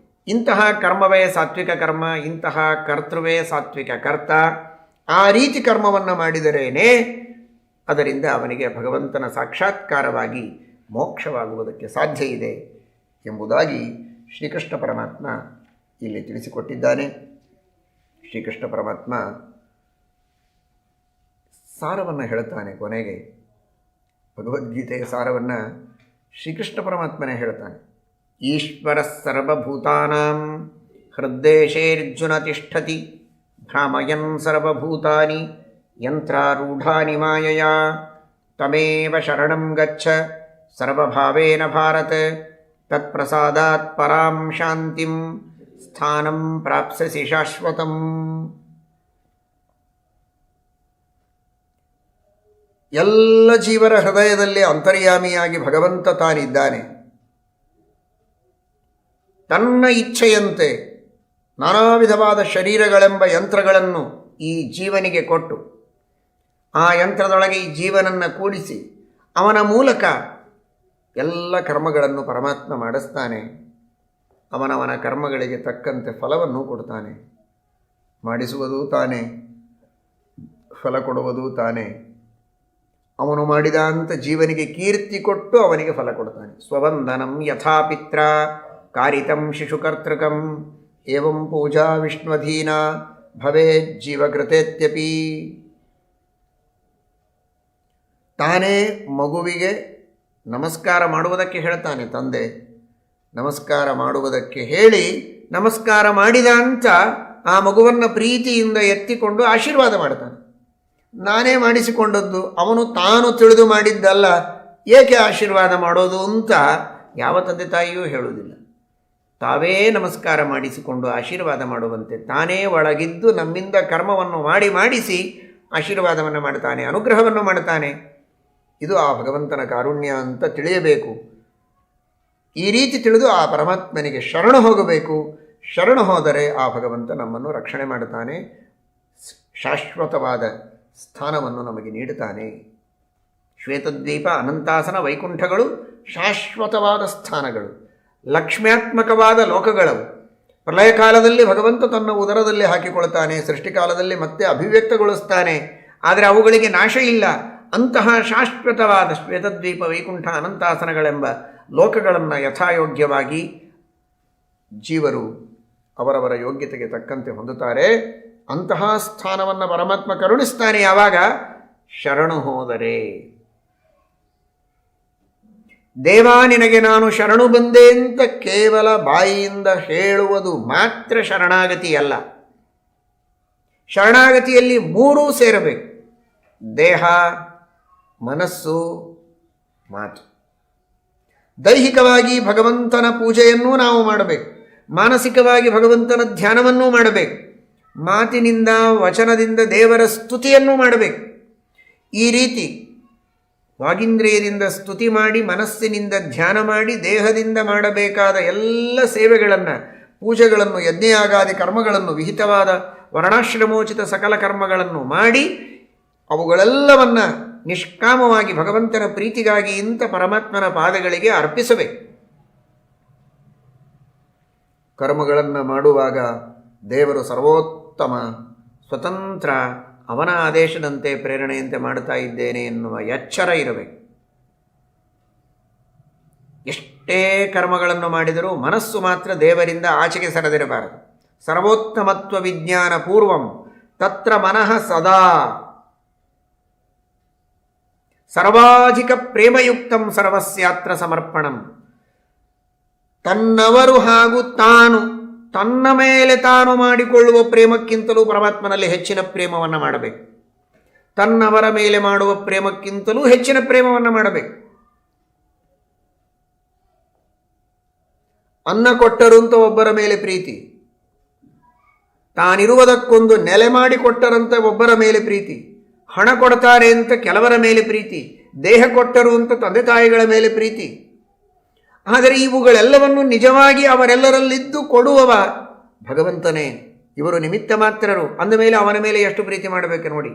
ಇಂತಹ ಕರ್ಮವೇ ಸಾತ್ವಿಕ ಕರ್ಮ, ಇಂತಹ ಕರ್ತೃವೇ ಸಾತ್ವಿಕ ಕರ್ತ. ಆ ರೀತಿ ಕರ್ಮವನ್ನು ಮಾಡಿದರೇನೇ ಅದರಿಂದ ಅವನಿಗೆ ಭಗವಂತನ ಸಾಕ್ಷಾತ್ಕಾರವಾಗಿ ಮೋಕ್ಷವಾಗುವುದಕ್ಕೆ ಸಾಧ್ಯ ಇದೆ ಎಂಬುದಾಗಿ ಶ್ರೀಕೃಷ್ಣ ಪರಮಾತ್ಮ ಇಲ್ಲಿ ತಿಳಿಸಿಕೊಟ್ಟಿದ್ದಾನೆ. ಶ್ರೀಕೃಷ್ಣ ಪರಮಾತ್ಮ ಸಾರವನ್ನು ಹೇಳ್ತಾನೆ. ಕೊನೆಗೆ ಭಗವದ್ಗೀತೆಯ ಸಾರವನ್ನು ಶ್ರೀಕೃಷ್ಣ ಪರಮಾತ್ಮನೇ ಹೇಳ್ತಾನೆ. ಈಶ್ವರ ಸರ್ವಭೂತಾನಾಂ ಹೃದ್ದೇಶೇರ್ಜುನ ತಿಷ್ಠತಿ ಭ್ರಾಮಯನ್ ಸರ್ವಭೂತಾನಿ ಯಂತ್ರಾರೂಢಾನಿ ಮಾಯಯಾ ತಮೇವ ಶರಣಂ ಗಚ್ಚ ಸರ್ವಭಾವೇನ ಭಾರತ ತತ್ಪ್ರಸಾದಾತ್ ಪರಾಂ ಶಾಂತಿಂ ಸ್ಥಾನಂ ಪ್ರಾಪ್ಸ್ಯಸಿ ಶಾಶ್ವತಂ. ಎಲ್ಲ ಜೀವರ ಹೃದಯದಲ್ಲಿ ಅಂತರ್ಯಾಮಿಯಾಗಿ ಭಗವಂತ ತಾನಿದ್ದಾನೆ. ತನ್ನ ಇಚ್ಛೆಯಂತೆ ನಾನಾ ವಿಧವಾದ ಶರೀರಗಳೆಂಬ ಯಂತ್ರಗಳನ್ನು ಈ ಜೀವನಿಗೆ ಕೊಟ್ಟು ಆ ಯಂತ್ರದೊಳಗೆ ಈ ಜೀವನನ್ನು ಕೂಡಿಸಿ ಅವನ ಮೂಲಕ ಎಲ್ಲ ಕರ್ಮಗಳನ್ನು ಪರಮಾತ್ಮ ಮಾಡಿಸ್ತಾನೆ. ಅವನವನ ಕರ್ಮಗಳಿಗೆ ತಕ್ಕಂತೆ ಫಲವನ್ನು ಕೊಡ್ತಾನೆ. ಮಾಡಿಸುವುದು ತಾನೇ, ಫಲ ಕೊಡುವುದು ತಾನೇ. ಅವನು ಮಾಡಿದ ಅಂತ ಜೀವನಿಗೆ ಕೀರ್ತಿ ಕೊಟ್ಟು ಅವನಿಗೆ ಫಲ ಕೊಡ್ತಾನೆ. ಸ್ವವಂದನಂ ಯಥಾ ಪಿತ್ರ ಕಾರಿತಂ ಶಿಶುಕರ್ತೃಕಂ ಏವಂ ಪೂಜಾ ವಿಷ್ಣುಧೀನ ಭವೇತ್ ಜೀವಕೃತೇತ್ಯಪಿ. ತಾನೇ ಮಗುವಿಗೆ ನಮಸ್ಕಾರ ಮಾಡುವುದಕ್ಕೆ ಹೇಳ್ತಾನೆ ತಂದೆ. ನಮಸ್ಕಾರ ಮಾಡುವುದಕ್ಕೆ ಹೇಳಿ ನಮಸ್ಕಾರ ಮಾಡಿದ ಅಂತ ಆ ಮಗುವನ್ನು ಪ್ರೀತಿಯಿಂದ ಎತ್ತಿಕೊಂಡು ಆಶೀರ್ವಾದ ಮಾಡ್ತಾನೆ. ನಾನೇ ಮಾಡಿಸಿಕೊಂಡದ್ದು, ಅವನು ತಾನು ತಿಳಿದು ಮಾಡಿದ್ದಲ್ಲ, ಏಕೆ ಆಶೀರ್ವಾದ ಮಾಡೋದು ಅಂತ ಯಾವ ತಂದೆ ತಾಯಿಯೂ ಹೇಳುವುದಿಲ್ಲ. ತಾವೇ ನಮಸ್ಕಾರ ಮಾಡಿಸಿಕೊಂಡು ಆಶೀರ್ವಾದ ಮಾಡುವಂತೆ ತಾನೇ ಒಳಗಿದ್ದು ನಮ್ಮಿಂದ ಕರ್ಮವನ್ನು ಮಾಡಿಸಿ ಆಶೀರ್ವಾದವನ್ನು ಮಾಡ್ತಾನೆ, ಅನುಗ್ರಹವನ್ನು ಮಾಡ್ತಾನೆ. ಇದು ಆ ಭಗವಂತನ ಕಾರುಣ್ಯ ಅಂತ ತಿಳಿಯಬೇಕು. ಈ ರೀತಿ ತಿಳಿದು ಆ ಪರಮಾತ್ಮನಿಗೆ ಶರಣು ಹೋಗಬೇಕು. ಶರಣು ಹೋದರೆ ಆ ಭಗವಂತ ನಮ್ಮನ್ನು ರಕ್ಷಣೆ ಮಾಡುತ್ತಾನೆ, ಶಾಶ್ವತವಾದ ಸ್ಥಾನವನ್ನು ನಮಗೆ ನೀಡುತ್ತಾನೆ. ಶ್ವೇತದ್ವೀಪ, ಅನಂತಾಸನ, ವೈಕುಂಠಗಳು ಶಾಶ್ವತವಾದ ಸ್ಥಾನಗಳು, ಲಕ್ಷ್ಮ್ಯಾತ್ಮಕವಾದ ಲೋಕಗಳವು. ಪ್ರಳಯ ಕಾಲದಲ್ಲಿ ಭಗವಂತ ತನ್ನ ಉದರದಲ್ಲಿ ಹಾಕಿಕೊಳ್ತಾನೆ, ಸೃಷ್ಟಿಕಾಲದಲ್ಲಿ ಮತ್ತೆ ಅಭಿವ್ಯಕ್ತಗೊಳಿಸ್ತಾನೆ. ಆದರೆ ಅವುಗಳಿಗೆ ನಾಶ ಇಲ್ಲ. ಅಂತಹ ಶಾಶ್ವತವಾದ ಶ್ವೇತದ್ವೀಪ, ವೈಕುಂಠ, ಅನಂತಾಸನಗಳೆಂಬ ಲೋಕಗಳನ್ನು ಯಥಾಯೋಗ್ಯವಾಗಿ ಜೀವರು ಅವರವರ ಯೋಗ್ಯತೆಗೆ ತಕ್ಕಂತೆ ಹೊಂದುತ್ತಾರೆ. ಅಂತಹ ಸ್ಥಾನವನ್ನು ಪರಮಾತ್ಮ ಕರುಣಿಸ್ತಾನೆ ಯಾವಾಗ ಶರಣು ಹೋದರೆ. ದೇವಾ ನಿನಗೆ ನಾನು ಶರಣು ಬಂದೆ ಅಂತ ಕೇವಲ ಬಾಯಿಯಿಂದ ಹೇಳುವುದು ಮಾತ್ರ ಶರಣಾಗತಿಯಲ್ಲ. ಶರಣಾಗತಿಯಲ್ಲಿ ಮೂರೂ ಸೇರಬೇಕು: ದೇಹ, ಮನಸ್ಸು, ಮಾತು. ದೈಹಿಕವಾಗಿ ಭಗವಂತನ ಪೂಜೆಯನ್ನೂ ನಾವು ಮಾಡಬೇಕು, ಮಾನಸಿಕವಾಗಿ ಭಗವಂತನ ಧ್ಯಾನವನ್ನೂ ಮಾಡಬೇಕು, ಮಾತಿನಿಂದ ವಚನದಿಂದ ದೇವರ ಸ್ತುತಿಯನ್ನು ಮಾಡಬೇಕು. ಈ ರೀತಿ ವಾಗೀಂದ್ರಿಯದಿಂದ ಸ್ತುತಿ ಮಾಡಿ, ಮನಸ್ಸಿನಿಂದ ಧ್ಯಾನ ಮಾಡಿ, ದೇಹದಿಂದ ಮಾಡಬೇಕಾದ ಎಲ್ಲ ಸೇವೆಗಳನ್ನು, ಪೂಜೆಗಳನ್ನು, ಯಜ್ಞಯಾಗಾದಿ ಕರ್ಮಗಳನ್ನು, ವಿಹಿತವಾದ ವರ್ಣಾಶ್ರಮೋಚಿತ ಸಕಲ ಕರ್ಮಗಳನ್ನು ಮಾಡಿ ಅವುಗಳೆಲ್ಲವನ್ನು ನಿಷ್ಕಾಮವಾಗಿ ಭಗವಂತನ ಪ್ರೀತಿಗಾಗಿ ಇಂಥ ಪರಮಾತ್ಮನ ಪಾದಗಳಿಗೆ ಅರ್ಪಿಸಬೇಕು. ಕರ್ಮಗಳನ್ನು ಮಾಡುವಾಗ ದೇವರು ಸರ್ವೋತ್ತಮ, ಸ್ವತಂತ್ರ, ಅವನ ಆದೇಶದಂತೆ ಪ್ರೇರಣೆಯಂತೆ ಮಾಡ್ತಾ ಇದ್ದೇನೆ ಎನ್ನುವ ಎಚ್ಚರ ಇರಬೇಕು. ಎಷ್ಟೇ ಕರ್ಮಗಳನ್ನು ಮಾಡಿದರೂ ಮನಸ್ಸು ಮಾತ್ರ ದೇವರಿಂದ ಆಚೆಗೆ ಸರದಿರಬಾರದು. ಸರ್ವೋತ್ತಮತ್ವ ವಿಜ್ಞಾನ ಪೂರ್ವಂ ತತ್ರ ಮನಃ ಸದಾ ಸರ್ವಾಧಿಕ ಪ್ರೇಮಯುಕ್ತಂ ಸರ್ವಸ್ಯಾತ್ರ ಸಮರ್ಪಣಂ. ತನ್ನವರು ಹಾಗೂ ತಾನು ತನ್ನ ಮೇಲೆ ತಾನು ಮಾಡಿಕೊಳ್ಳುವ ಪ್ರೇಮಕ್ಕಿಂತಲೂ ಪರಮಾತ್ಮನಲ್ಲಿ ಹೆಚ್ಚಿನ ಪ್ರೇಮವನ್ನು ಮಾಡಬೇಕು. ತನ್ನವರ ಮೇಲೆ ಮಾಡುವ ಪ್ರೇಮಕ್ಕಿಂತಲೂ ಹೆಚ್ಚಿನ ಪ್ರೇಮವನ್ನು ಮಾಡಬೇಕು. ಅನ್ನ ಕೊಟ್ಟರು ಅಂತ ಒಬ್ಬರ ಮೇಲೆ ಪ್ರೀತಿ, ತಾನಿರುವುದಕ್ಕೊಂದು ನೆಲೆ ಮಾಡಿ ಕೊಟ್ಟರಂತೆ ಒಬ್ಬರ ಮೇಲೆ ಪ್ರೀತಿ, ಹಣ ಕೊಡ್ತಾರೆ ಅಂತ ಕೆಲವರ ಮೇಲೆ ಪ್ರೀತಿ, ದೇಹ ಕೊಟ್ಟರು ಅಂತ ತಂದೆ ತಾಯಿಗಳ ಮೇಲೆ ಪ್ರೀತಿ. ಆದರೆ ಇವುಗಳೆಲ್ಲವನ್ನು ನಿಜವಾಗಿ ಅವರೆಲ್ಲರಲ್ಲಿದ್ದು ಕೊಡುವವ ಭಗವಂತನೇ. ಇವರು ನಿಮಿತ್ತ ಮಾತ್ರರು ಅಂದಮೇಲೆ ಅವನ ಮೇಲೆ ಎಷ್ಟು ಪ್ರೀತಿ ಮಾಡಬೇಕು ನೋಡಿ.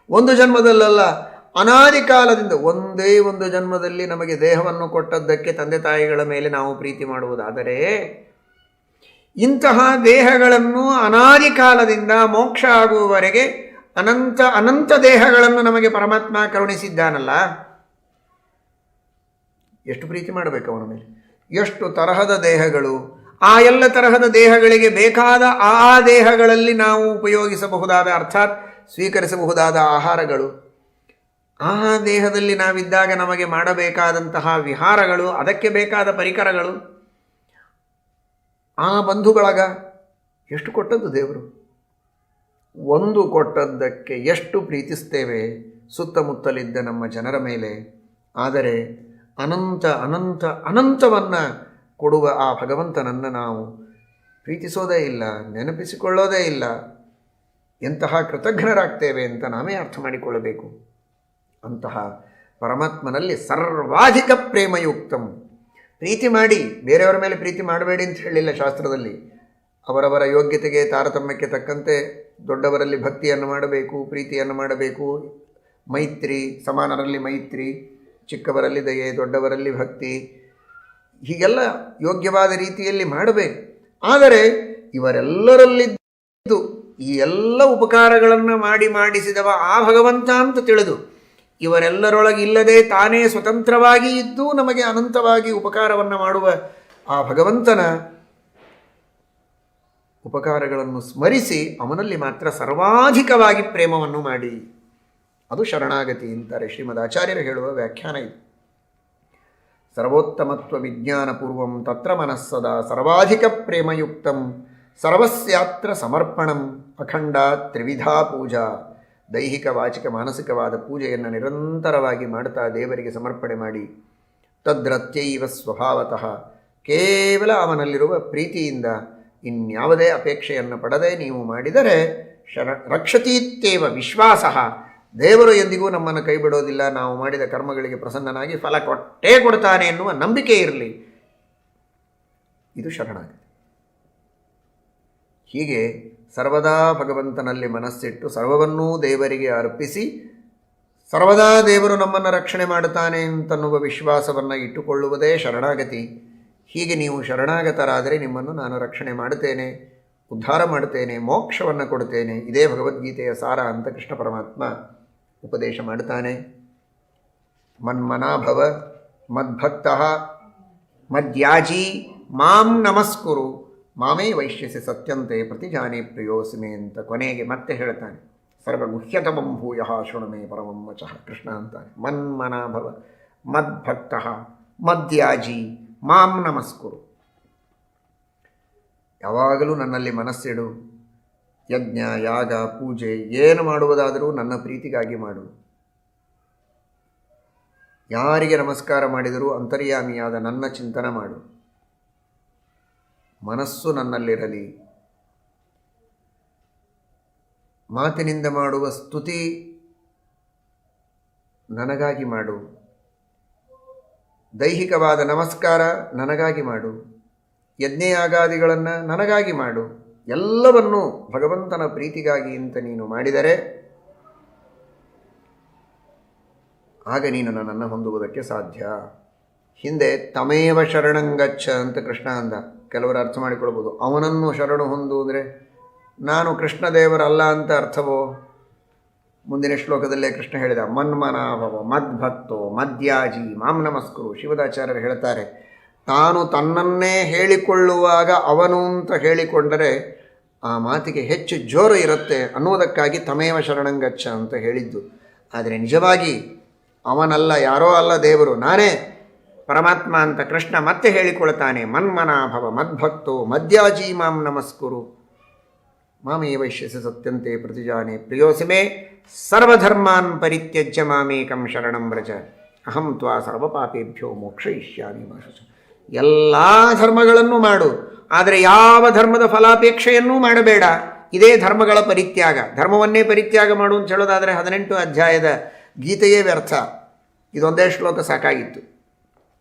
ಒಂದು ಜನ್ಮದಲ್ಲ, ಅನಾದಿ ಕಾಲದಿಂದ ಒಂದೇ ಒಂದು ಜನ್ಮದಲ್ಲಿ ನಮಗೆ ದೇಹವನ್ನು ಕೊಟ್ಟದ್ದಕ್ಕೆ ತಂದೆ ತಾಯಿಗಳ ಮೇಲೆ ನಾವು ಪ್ರೀತಿ ಮಾಡುವುದಾದರೆ, ಇಂತಹ ದೇಹಗಳನ್ನು ಅನಾದಿ ಕಾಲದಿಂದ ಮೋಕ್ಷ ಆಗುವವರೆಗೆ ಅನಂತ ಅನಂತ ದೇಹಗಳನ್ನು ನಮಗೆ ಪರಮಾತ್ಮ ಕರುಣಿಸಿದ್ದಾನಲ್ಲ, ಎಷ್ಟು ಪ್ರೀತಿ ಮಾಡಬೇಕು ಅವನ ಮೇಲೆ. ಎಷ್ಟು ತರಹದ ದೇಹಗಳು, ಆ ಎಲ್ಲ ತರಹದ ದೇಹಗಳಿಗೆ ಬೇಕಾದ ಆ ದೇಹಗಳಲ್ಲಿ ನಾವು ಉಪಯೋಗಿಸಬಹುದಾದ ಅರ್ಥಾತ್ ಸ್ವೀಕರಿಸಬಹುದಾದ ಆಹಾರಗಳು, ಆ ದೇಹದಲ್ಲಿ ನಾವಿದ್ದಾಗ ನಮಗೆ ಮಾಡಬೇಕಾದಂತಹ ವಿಹಾರಗಳು, ಅದಕ್ಕೆ ಬೇಕಾದ ಪರಿಕರಗಳು, ಆ ಬಂಧು ಬಳಗ ಎಷ್ಟು ಕೊಟ್ಟದ್ದು ದೇವರು. ಒಂದು ಕೊಟ್ಟದ್ದಕ್ಕೆ ಎಷ್ಟು ಪ್ರೀತಿಸ್ತೇವೆ ಸುತ್ತಮುತ್ತಲಿದ್ದ ನಮ್ಮ ಜನರ ಮೇಲೆ. ಆದರೆ ಅನಂತ ಅನಂತ ಅನಂತವನ್ನು ಕೊಡುವ ಆ ಭಗವಂತನನ್ನು ನಾವು ಪ್ರೀತಿಸೋದೇ ಇಲ್ಲ, ನೆನಪಿಸಿಕೊಳ್ಳೋದೇ ಇಲ್ಲ. ಎಂತಹ ಕೃತಜ್ಞರಾಗ್ತೇವೆ ಅಂತ ನಾವೇ ಅರ್ಥ ಮಾಡಿಕೊಳ್ಳಬೇಕು. ಅಂತಹ ಪರಮಾತ್ಮನಲ್ಲಿ ಸರ್ವಾಧಿಕ ಪ್ರೇಮಯುಕ್ತಂ. ಪ್ರೀತಿ ಮಾಡಿ, ಬೇರೆಯವರ ಮೇಲೆ ಪ್ರೀತಿ ಮಾಡಬೇಡಿ ಅಂತ ಹೇಳಿಲ್ಲ ಶಾಸ್ತ್ರದಲ್ಲಿ. ಅವರವರ ಯೋಗ್ಯತೆಗೆ ತಾರತಮ್ಯಕ್ಕೆ ತಕ್ಕಂತೆ ದೊಡ್ಡವರಲ್ಲಿ ಭಕ್ತಿಯನ್ನು ಮಾಡಬೇಕು, ಪ್ರೀತಿಯನ್ನು ಮಾಡಬೇಕು. ಮೈತ್ರಿ, ಸಮಾನರಲ್ಲಿ ಮೈತ್ರಿ, ಚಿಕ್ಕವರಲ್ಲಿ ದಯೆ, ದೊಡ್ಡವರಲ್ಲಿ ಭಕ್ತಿ, ಹೀಗೆಲ್ಲ ಯೋಗ್ಯವಾದ ರೀತಿಯಲ್ಲಿ ಮಾಡಬೇಕು. ಆದರೆ ಇವರೆಲ್ಲರಲ್ಲಿದ್ದು ಈ ಎಲ್ಲ ಉಪಕಾರಗಳನ್ನು ಮಾಡಿಸಿದವ ಆ ಭಗವಂತ ಅಂತ ತಿಳಿದು, ಇವರೆಲ್ಲರೊಳಗೆ ಇಲ್ಲದೆ ತಾನೇ ಸ್ವತಂತ್ರವಾಗಿ ಇದ್ದು ನಮಗೆ ಅನಂತವಾಗಿ ಉಪಕಾರವನ್ನು ಮಾಡುವ ಆ ಭಗವಂತನ ಉಪಕಾರಗಳನ್ನು ಸ್ಮರಿಸಿ ಅವನಲ್ಲಿ ಮಾತ್ರ ಸರ್ವಾಧಿಕವಾಗಿ ಪ್ರೇಮವನ್ನು ಮಾಡಿ, ಅದು ಶರಣಾಗತಿ ಅಂತಾರೆ ಶ್ರೀಮದ್ ಆಚಾರ್ಯರು ಹೇಳುವ ವ್ಯಾಖ್ಯಾನ ಇದು. ಸರ್ವೋತ್ತಮತ್ವ ವಿಜ್ಞಾನಪೂರ್ವಂ ತತ್ರ ಮನಸ್ಸದಾ ಸರ್ವಾಧಿಕ ಪ್ರೇಮಯುಕ್ತಂ ಸರ್ವಸ್ಯಾತ್ರ ಸಮರ್ಪಣಂ ಅಖಂಡ ತ್ರಿವಿಧಾ ಪೂಜಾ. ದೈಹಿಕ, ವಾಚಿಕ, ಮಾನಸಿಕವಾದ ಪೂಜೆಯನ್ನು ನಿರಂತರವಾಗಿ ಮಾಡ್ತಾ ದೇವರಿಗೆ ಸಮರ್ಪಣೆ ಮಾಡಿ, ತದ್ರತ್ಯೈವ ಸ್ವಭಾವತಃ ಕೇವಲ ಅವನಲ್ಲಿರುವ ಪ್ರೀತಿಯಿಂದ ಇನ್ಯಾವುದೇ ಅಪೇಕ್ಷೆಯನ್ನು ಪಡದೆ ನೀವು ಮಾಡಿದರೆ ರಕ್ಷತೀತ್ಯೇವ ವಿಶ್ವಾಸ. ದೇವರು ಎಂದಿಗೂ ನಮ್ಮನ್ನು ಕೈ ಬಿಡೋದಿಲ್ಲ, ನಾವು ಮಾಡಿದ ಕರ್ಮಗಳಿಗೆ ಪ್ರಸನ್ನನಾಗಿ ಫಲ ಕೊಟ್ಟೇ ಕೊಡ್ತಾನೆ ಎನ್ನುವ ನಂಬಿಕೆ ಇರಲಿ. ಇದು ಶರಣಾಗತಿ. ಹೀಗೆ ಸರ್ವದಾ ಭಗವಂತನಲ್ಲಿ ಮನಸ್ಸಿಟ್ಟು ಸರ್ವವನ್ನೂ ದೇವರಿಗೆ ಅರ್ಪಿಸಿ, ಸರ್ವದಾ ದೇವರು ನಮ್ಮನ್ನು ರಕ್ಷಣೆ ಮಾಡುತ್ತಾನೆ ಅಂತನ್ನುವ ವಿಶ್ವಾಸವನ್ನು ಇಟ್ಟುಕೊಳ್ಳುವುದೇ ಶರಣಾಗತಿ. ಹೀಗೆ ನೀವು ಶರಣಾಗತರಾದರೆ ನಿಮ್ಮನ್ನು ನಾನು ರಕ್ಷಣೆ ಮಾಡುತ್ತೇನೆ, ಉದ್ಧಾರ ಮಾಡುತ್ತೇನೆ, ಮೋಕ್ಷವನ್ನು ಕೊಡುತ್ತೇನೆ. ಇದೇ ಭಗವದ್ಗೀತೆಯ ಸಾರ ಅಂತ ಕೃಷ್ಣ ಪರಮಾತ್ಮ ಉಪದೇಶ ಮಾಡುತ್ತಾನೆ. ಮನ್ಮನಾಭವ ಮದ್ಭಕ್ತಃ ಮದ್ಯಾಜಿ ಮಾಂ ನಮಸ್ಕುರು ಮಾಮೇ ವೈಶ್ಯಸಿ ಸತ್ಯಂತೆ ಪ್ರತಿಜಾನೇ ಪ್ರಿಯೋಸಿಮೆ ಅಂತ ಕೊನೆಗೆ ಮತ್ತೆ ಹೇಳ್ತಾನೆ. ಸರ್ವಗುಹ್ಯತಮಂ ಭೂಯಃ ಶೃಣುಮೇ ಪರಮಂ ವಚಃ ಕೃಷ್ಣ ಅಂತಾನೆ. ಮನ್ಮನಾಭವ ಮದ್ಭಕ್ತಃ ಮದ್ಯಾಜಿ ಮಾಂ ನಮಸ್ಕುರು. ಯಾವಾಗಲೂ ನನ್ನಲ್ಲಿ ಮನಸ್ಸಿಡು. ಯಜ್ಞ, ಯಾಗ, ಪೂಜೆ ಏನು ಮಾಡುವುದಾದರೂ ನನ್ನ ಪ್ರೀತಿಗಾಗಿ ಮಾಡು. ಯಾರಿಗೆ ನಮಸ್ಕಾರ ಮಾಡಿದರೂ ಅಂತರ್ಯಾಮಿಯಾದ ನನ್ನ ಚಿಂತನೆ ಮಾಡು. ಮನಸ್ಸು ನನ್ನಲ್ಲಿರಲಿ. ಮಾತಿನಿಂದ ಮಾಡುವ ಸ್ತುತಿ ನನಗಾಗಿ ಮಾಡು. ದೈಹಿಕವಾದ ನಮಸ್ಕಾರ ನನಗಾಗಿ ಮಾಡು. ಯಜ್ಞಯಾಗಾದಿಗಳನ್ನು ನನಗಾಗಿ ಮಾಡು. ಎಲ್ಲವನ್ನೂ ಭಗವಂತನ ಪ್ರೀತಿಗಾಗಿ ಅಂತ ನೀನು ಮಾಡಿದರೆ ಆಗ ನೀನು ನನ್ನನ್ನು ಹೊಂದುವುದಕ್ಕೆ ಸಾಧ್ಯ. ಹಿಂದೆ ತಮೇವ ಶರಣಂಗಚ್ಚ ಅಂತ ಕೃಷ್ಣ ಅಂದ. ಕೆಲವರು ಅರ್ಥ ಮಾಡಿಕೊಳ್ಬೋದು, ಅವನನ್ನು ಶರಣು ಹೊಂದು ಅಂದರೆ ನಾನು ಕೃಷ್ಣದೇವರಲ್ಲ ಅಂತ ಅರ್ಥವೋ? ಮುಂದಿನ ಶ್ಲೋಕದಲ್ಲೇ ಕೃಷ್ಣ ಹೇಳಿದ, ಮನ್ಮನಾಭವ ಮದ್ಭಕ್ತೋ ಮದ್ಯಾಜಿ ಮಾಂ ನಮಸ್ಕರು. ಶಿವದಾಚಾರ್ಯರು ಹೇಳ್ತಾರೆ, ತಾನು ತನ್ನನ್ನೇ ಹೇಳಿಕೊಳ್ಳುವಾಗ ಅವನು ಅಂತ ಹೇಳಿಕೊಂಡರೆ ಆ ಮಾತಿಗೆ ಹೆಚ್ಚು ಜೋರು ಇರುತ್ತೆ ಅನ್ನುವುದಕ್ಕಾಗಿ ತಮೇವ ಶರಣಂಗಚ್ಚ ಅಂತ ಹೇಳಿದ್ದು. ಆದರೆ ನಿಜವಾಗಿ ಅವನಲ್ಲ, ಯಾರೋ ಅಲ್ಲ ದೇವರು, ನಾನೇ ಪರಮಾತ್ಮ ಅಂತ ಕೃಷ್ಣ ಮತ್ತೆ ಹೇಳಿಕೊಳ್ತಾನೆ. ಮನ್ಮನಾಭವ ಮದ್ಭಕ್ತೋ ಮದ್ಯಾಜಿ ಮಾಂ ನಮಸ್ಕುರು ಮಾಮೇ ವೈಶ್ಯಸಿ ಸತ್ಯಂತೆ ಪ್ರತಿಜಾನೆ ಪ್ರಿಯೋಸಿಮೆ ಸರ್ವಧರ್ಮಾನ್ ಪರಿತ್ಯಜ್ಯ ಮಾಮೇಕಂ ಶರಣಂ ವ್ರಜ ಅಹಂ ತ್ವಾ ಸರ್ವಪಾಪೇಭ್ಯೋ ಮೋಕ್ಷಯಿಷ್ಯಾಮಿ ಮಾ ಶುಚ. ಎಲ್ಲ ಧರ್ಮಗಳನ್ನು ಮಾಡು, ಆದರೆ ಯಾವ ಧರ್ಮದ ಫಲಾಪೇಕ್ಷೆಯನ್ನೂ ಮಾಡಬೇಡ. ಇದೇ ಧರ್ಮಗಳ ಪರಿತ್ಯಾಗ. ಧರ್ಮವನ್ನೇ ಪರಿತ್ಯಾಗ ಮಾಡು ಅಂತ ಹೇಳೋದಾದರೆ 18 ಅಧ್ಯಾಯದ ಗೀತೆಯೇ ವ್ಯರ್ಥ. ಇದೊಂದೇ ಶ್ಲೋಕ ಸಾಕಾಗಿತ್ತು.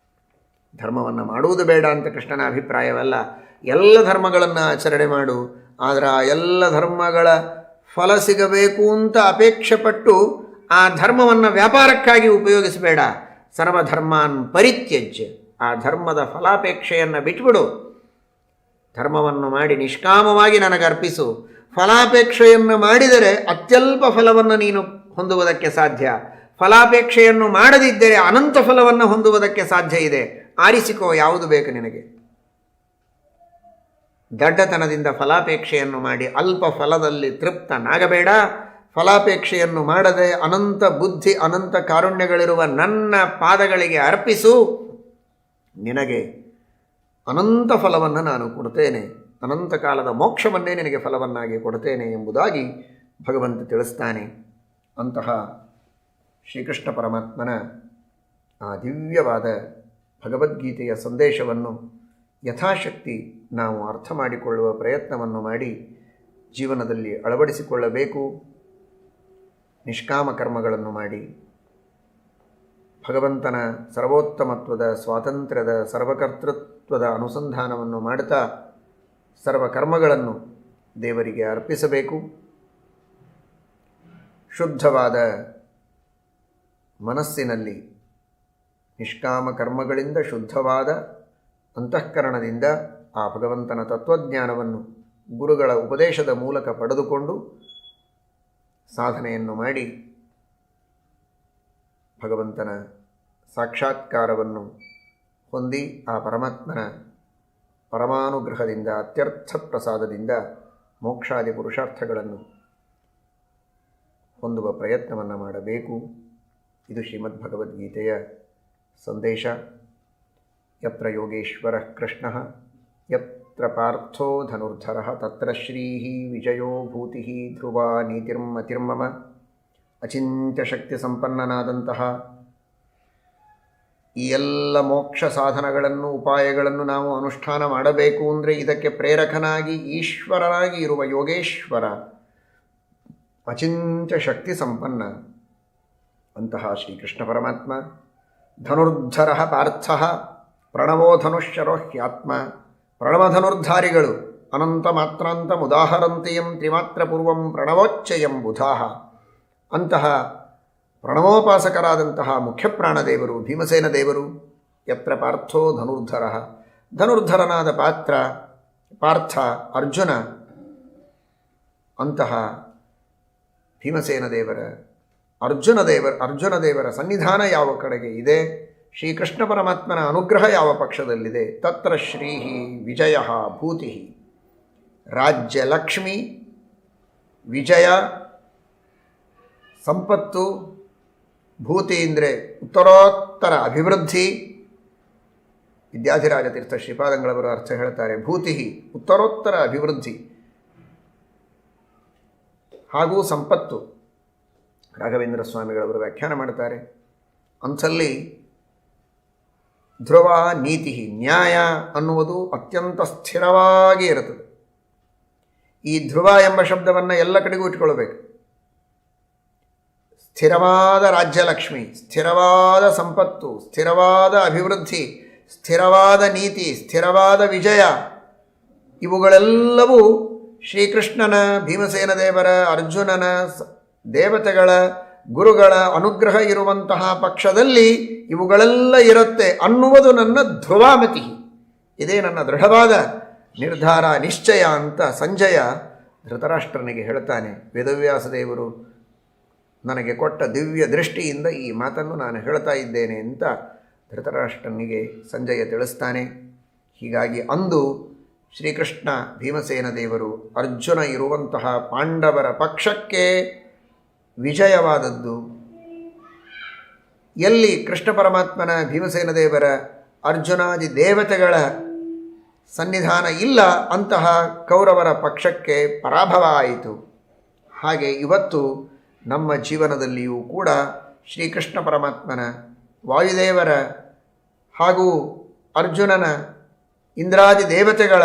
ಧರ್ಮವನ್ನು ಮಾಡುವುದು ಬೇಡ ಅಂತ ಕೃಷ್ಣನ ಅಭಿಪ್ರಾಯವಲ್ಲ. ಎಲ್ಲ ಧರ್ಮಗಳನ್ನು ಆಚರಣೆ ಮಾಡು, ಆದರೆ ಆ ಎಲ್ಲ ಧರ್ಮಗಳ ಫಲ ಸಿಗಬೇಕು ಅಂತ ಅಪೇಕ್ಷೆ ಪಟ್ಟು ಆ ಧರ್ಮವನ್ನು ವ್ಯಾಪಾರಕ್ಕಾಗಿ ಉಪಯೋಗಿಸಬೇಡ. ಸರ್ವಧರ್ಮಾನ್ ಪರಿತ್ಯಜ್ಯ, ಆ ಧರ್ಮದ ಫಲಾಪೇಕ್ಷೆಯನ್ನು ಬಿಟ್ಬಿಡು. ಧರ್ಮವನ್ನು ಮಾಡಿ ನಿಷ್ಕಾಮವಾಗಿ ನನಗೆ ಅರ್ಪಿಸು. ಫಲಾಪೇಕ್ಷೆಯನ್ನು ಮಾಡಿದರೆ ಅತ್ಯಲ್ಪ ಫಲವನ್ನು ನೀನು ಹೊಂದುವುದಕ್ಕೆ ಸಾಧ್ಯ. ಫಲಾಪೇಕ್ಷೆಯನ್ನು ಮಾಡದಿದ್ದರೆ ಅನಂತ ಫಲವನ್ನು ಹೊಂದುವುದಕ್ಕೆ ಸಾಧ್ಯ ಇದೆ. ಆರಿಸಿಕೋ, ಯಾವುದು ಬೇಕು ನಿನಗೆ. ದಡ್ಡತನದಿಂದ ಫಲಾಪೇಕ್ಷೆಯನ್ನು ಮಾಡಿ ಅಲ್ಪ ಫಲದಲ್ಲಿ ತೃಪ್ತನಾಗಬೇಡ. ಫಲಾಪೇಕ್ಷೆಯನ್ನು ಮಾಡದೆ ಅನಂತ ಬುದ್ಧಿ, ಅನಂತ ಕಾರುಣ್ಯಗಳಿರುವ ನನ್ನ ಪಾದಗಳಿಗೆ ಅರ್ಪಿಸು. ನಿನಗೆ ಅನಂತ ಫಲವನ್ನು ನಾನು ಕೊಡ್ತೇನೆ, ಅನಂತ ಕಾಲದ ಮೋಕ್ಷವನ್ನೇ ನಿನಗೆ ಫಲವನ್ನಾಗಿ ಕೊಡ್ತೇನೆ ಎಂಬುದಾಗಿ ಭಗವಂತ ತಿಳಿಸ್ತಾನೆ. ಅಂತಹ ಶ್ರೀಕೃಷ್ಣ ಪರಮಾತ್ಮನ ಆ ದಿವ್ಯವಾದ ಭಗವದ್ಗೀತೆಯ ಸಂದೇಶವನ್ನು ಯಥಾಶಕ್ತಿ ನಾವು ಅರ್ಥ ಮಾಡಿಕೊಳ್ಳುವ ಪ್ರಯತ್ನವನ್ನು ಮಾಡಿ ಜೀವನದಲ್ಲಿ ಅಳವಡಿಸಿಕೊಳ್ಳಬೇಕು. ನಿಷ್ಕಾಮ ಕರ್ಮಗಳನ್ನು ಮಾಡಿ ಭಗವಂತನ ಸರ್ವೋತ್ತಮತ್ವದ, ಸ್ವಾತಂತ್ರ್ಯದ, ಸರ್ವಕರ್ತೃತ್ವದ ಅನುಸಂಧಾನವನ್ನು ಮಾಡುತ್ತಾ ಸರ್ವಕರ್ಮಗಳನ್ನು ದೇವರಿಗೆ ಅರ್ಪಿಸಬೇಕು. ಶುದ್ಧವಾದ ಮನಸ್ಸಿನಲ್ಲಿ ನಿಷ್ಕಾಮ ಕರ್ಮಗಳಿಂದ ಶುದ್ಧವಾದ ಅಂತಃಕರಣದಿಂದ ಆ ಭಗವಂತನ ತತ್ವಜ್ಞಾನವನ್ನು ಗುರುಗಳ ಉಪದೇಶದ ಮೂಲಕ ಪಡೆದುಕೊಂಡು ಸಾಧನೆಯನ್ನು ಮಾಡಿ ಭಗವಂತನ ಸಾಕ್ಷಾತ್ಕಾರವನ್ನು ಹೊಂದಿ ಆ ಪರಮಾತ್ಮನ ಪರಮಾನುಗ್ರಹದಿಂದ, ಅತ್ಯರ್ಥ ಪ್ರಸಾದದಿಂದ ಮೋಕ್ಷಾದಿ ಪುರುಷಾರ್ಥಗಳನ್ನು ಹೊಂದುವ ಪ್ರಯತ್ನವನ್ನು ಮಾಡಬೇಕು. ಇದು ಶ್ರೀಮದ್ ಭಗವದ್ಗೀತೆಯ ಸಂದೇಶ. ಯತ್ರ ಯೋಗೇಶ್ವರ ಕೃಷ್ಣ ಯತ್ರ ಪಾರ್ಥೋ ಧನುರ್ಧರ ತತ್ರ ಶ್ರೀ ವಿಜಯೋ ಭೂತಿ ಧ್ರುವ ನೀತಿರ್ಮತಿರ್ಮಮ. ಅಚಿಂತ್ಯ ಶಕ್ತಿ ಸಂಪನ್ನನಾದಂತಹ ಈ ಎಲ್ಲ ಮೋಕ್ಷ ಸಾಧನಗಳನ್ನು, ಉಪಾಯಗಳನ್ನು ನಾವು ಅನುಷ್ಠಾನ ಮಾಡಬೇಕು ಅಂದರೆ ಇದಕ್ಕೆ ಪ್ರೇರಕನಾಗಿ ಈಶ್ವರನಾಗಿ ಇರುವ ಯೋಗೇಶ್ವರ, ಅಚಿಂತ್ಯ ಶಕ್ತಿ ಸಂಪನ್ನ ಅಂತಹ ಶ್ರೀಕೃಷ್ಣ ಪರಮಾತ್ಮ. ಧನುರ್ಧರ ಪಾರ್ಥ ಪ್ರಣವೋ ಧನುಶ್ಚರೋ ಹ್ಯಾತ್ಮ. ಪ್ರಣವಧನುರ್ಧಾರಿಗಳು ಅನಂತ ಮಾತ್ರಾಂತ ಮುದಾಹರಂತಿಯಂ ತ್ರಿಮಾತ್ರ ಪೂರ್ವಂ ಪ್ರಣವೋಚ್ಚಯಂ ಬುಧಾಹ. ಅಂತಹ ಪ್ರಣವೋಪಾಸಕರಾದಂತಹ ಮುಖ್ಯಪ್ರಾಣದೇವರು ಭೀಮಸೇನ ದೇವರು. ಯತ್ರ ಪಾರ್ಥೋ ಧನುರ್ಧರ, ಧನುರ್ಧರನಾದ ಪಾರ್ಥ ಅರ್ಜುನ. ಅಂತಹ ಭೀಮಸೇನ ದೇವರ ಅರ್ಜುನ ದೇವರ ಸನ್ನಿಧಾನ ಯಾವ ಕಡೆಗೆ ಇದೆ, ಶ್ರೀಕೃಷ್ಣ ಪರಮಾತ್ಮನ ಅನುಗ್ರಹ ಯಾವ ಪಕ್ಷದಲ್ಲಿದೆ, ತತ್ರ ಶ್ರೀ ವಿಜಯ ಭೂತಿ. ರಾಜ್ಯ ಲಕ್ಷ್ಮಿ, ವಿಜಯ ಸಂಪತ್ತು, ಭೂತಿ ಅಂದರೆ ಉತ್ತರೋತ್ತರ ಅಭಿವೃದ್ಧಿ. ವಿದ್ಯಾಧಿರಾಜ ತೀರ್ಥ ಶ್ರೀಪಾದಂಗಳವರು ಅರ್ಥ ಹೇಳ್ತಾರೆ, ಭೂತಿ ಉತ್ತರೋತ್ತರ ಅಭಿವೃದ್ಧಿ ಹಾಗೂ ಸಂಪತ್ತು. ರಾಘವೇಂದ್ರ ಸ್ವಾಮಿಗಳವರು ವ್ಯಾಖ್ಯಾನ ಮಾಡ್ತಾರೆ, ಅಂಥಲ್ಲಿ ಧ್ರುವ ನೀತಿ, ನ್ಯಾಯ ಅನ್ನುವುದು ಅತ್ಯಂತ ಸ್ಥಿರವಾಗಿ ಇರುತ್ತದೆ. ಈ ಧ್ರುವ ಎಂಬ ಶಬ್ದವನ್ನು ಎಲ್ಲ ಕಡೆಗೂ ಇಟ್ಕೊಳ್ಬೇಕು. ಸ್ಥಿರವಾದ ರಾಜ್ಯಲಕ್ಷ್ಮಿ, ಸ್ಥಿರವಾದ ಸಂಪತ್ತು, ಸ್ಥಿರವಾದ ಅಭಿವೃದ್ಧಿ, ಸ್ಥಿರವಾದ ನೀತಿ, ಸ್ಥಿರವಾದ ವಿಜಯ, ಇವುಗಳೆಲ್ಲವೂ ಶ್ರೀಕೃಷ್ಣನ, ಭೀಮಸೇನ ದೇವರ, ಅರ್ಜುನನ, ದೇವತೆಗಳ, ಗುರುಗಳ ಅನುಗ್ರಹ ಇರುವಂತಹ ಪಕ್ಷದಲ್ಲಿ ಇವುಗಳೆಲ್ಲ ಇರುತ್ತೆ ಅನ್ನುವುದು ನನ್ನ ಧ್ರುವಾಮತಿ. ಇದೇ ನನ್ನ ದೃಢವಾದ ನಿರ್ಧಾರ, ನಿಶ್ಚಯ ಅಂತ ಸಂಜಯ ಧೃತರಾಷ್ಟ್ರನಿಗೆ ಹೇಳ್ತಾನೆ. ವೇದವ್ಯಾಸ ದೇವರು ನನಗೆ ಕೊಟ್ಟ ದಿವ್ಯ ದೃಷ್ಟಿಯಿಂದ ಈ ಮಾತನ್ನು ನಾನು ಹೇಳ್ತಾ ಇದ್ದೇನೆ ಅಂತ ಧೃತರಾಷ್ಟ್ರನಿಗೆ ಸಂಜಯ ತಿಳಿಸ್ತಾನೆ. ಹೀಗಾಗಿ ಅಂದು ಶ್ರೀಕೃಷ್ಣ ಭೀಮಸೇನ ದೇವರು ಅರ್ಜುನ ಇರುವಂತಹ ಪಾಂಡವರ ಪಕ್ಷಕ್ಕೆ ವಿಜಯವಾದದ್ದು. ಎಲ್ಲಿ ಕೃಷ್ಣ ಪರಮಾತ್ಮನ, ಭೀಮಸೇನ ದೇವರ, ಅರ್ಜುನಾದಿ ದೇವತೆಗಳ ಸನ್ನಿಧಾನ ಇಲ್ಲ, ಅಂತಹ ಕೌರವರ ಪಕ್ಷಕ್ಕೆ ಪರಾಭವ ಆಯಿತು. ಹಾಗೆ ಇವತ್ತು ನಮ್ಮ ಜೀವನದಲ್ಲಿಯೂ ಕೂಡ ಶ್ರೀಕೃಷ್ಣ ಪರಮಾತ್ಮನ, ವಾಯುದೇವರ ಹಾಗೂ ಅರ್ಜುನನ, ಇಂದ್ರಾದಿ ದೇವತೆಗಳ,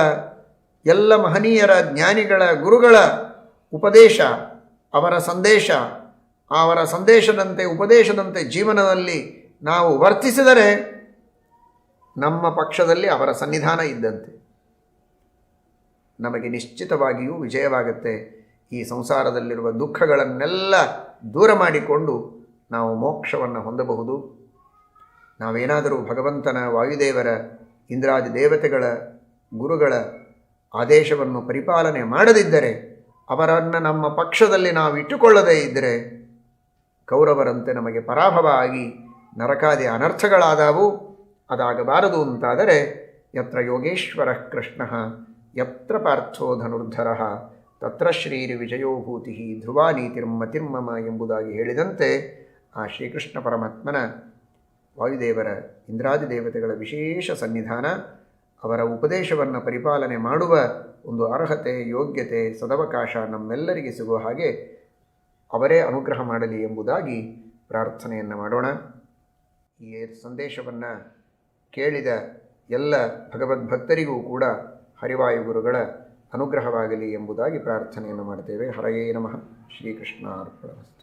ಎಲ್ಲ ಮಹನೀಯರ, ಜ್ಞಾನಿಗಳ, ಗುರುಗಳ ಉಪದೇಶ, ಅವರ ಸಂದೇಶ, ಅವರ ಸಂದೇಶದಂತೆ, ಉಪದೇಶದಂತೆ ಜೀವನದಲ್ಲಿ ನಾವು ವರ್ತಿಸಿದರೆ ನಮ್ಮ ಪಕ್ಷದಲ್ಲಿ ಅವರ ಸನ್ನಿಧಾನ ಇದ್ದಂತೆ ನಮಗೆ ನಿಶ್ಚಿತವಾಗಿಯೂ ವಿಜಯವಾಗುತ್ತೆ. ಈ ಸಂಸಾರದಲ್ಲಿರುವ ದುಃಖಗಳನ್ನೆಲ್ಲ ದೂರ ಮಾಡಿಕೊಂಡು ನಾವು ಮೋಕ್ಷವನ್ನು ಹೊಂದಬಹುದು. ನಾವೇನಾದರೂ ಭಗವಂತನ, ವಾಯುದೇವರ, ಇಂದ್ರಾದಿ ದೇವತೆಗಳ, ಗುರುಗಳ ಆದೇಶವನ್ನು ಪರಿಪಾಲನೆ ಮಾಡದಿದ್ದರೆ ಅವರನ್ನು ನಮ್ಮ ಪಕ್ಷದಲ್ಲಿ ನಾವು ಇಟ್ಟುಕೊಳ್ಳದೇ ಇದ್ದರೆ ಕೌರವರಂತೆ ನಮಗೆ ಪರಾಭವ ಆಗಿ ನರಕಾದಿ ಅನರ್ಥಗಳಾದವು. ಅದಾಗಬಾರದು ಅಂತಾದರೆ ಯತ್ರ ಯೋಗೇಶ್ವರ ಕೃಷ್ಣ ಯತ್ರ ಪಾರ್ಥೋ ಧನುರ್ಧರ ತತ್ರ ಶ್ರೀರಿ ವಿಜಯೋಭೂತಿ ಧ್ರುವ ನೀತಿರ್ಮತಿರ್ಮಮ ಎಂಬುದಾಗಿ ಹೇಳಿದಂತೆ ಆ ಶ್ರೀಕೃಷ್ಣ ಪರಮಾತ್ಮನ ವಾಯುದೇವರ ಇಂದ್ರಾದಿ ದೇವತೆಗಳ ವಿಶೇಷ ಸನ್ನಿಧಾನ, ಅವರ ಉಪದೇಶವನ್ನು ಪರಿಪಾಲನೆ ಮಾಡುವ ಒಂದು ಅರ್ಹತೆ, ಯೋಗ್ಯತೆ, ಸದವಕಾಶ ನಮ್ಮೆಲ್ಲರಿಗೆ ಸಿಗುವ ಹಾಗೆ ಅವರೇ ಅನುಗ್ರಹ ಮಾಡಲಿ ಎಂಬುದಾಗಿ ಪ್ರಾರ್ಥನೆಯನ್ನು ಮಾಡೋಣ. ಈ ಸಂದೇಶವನ್ನು ಕೇಳಿದ ಎಲ್ಲ ಭಗವದ್ಭಕ್ತರಿಗೂ ಕೂಡ ಹರಿವಾಯುಗುರುಗಳ ಅನುಗ್ರಹವಾಗಲಿ ಎಂಬುದಾಗಿ ಪ್ರಾರ್ಥನೆಯನ್ನು ಮಾಡ್ತೇವೆ. ಹರಯೇ ನಮಃ. ಶ್ರೀಕೃಷ್ಣ ಅರ್ಪಣಮಸ್ತು.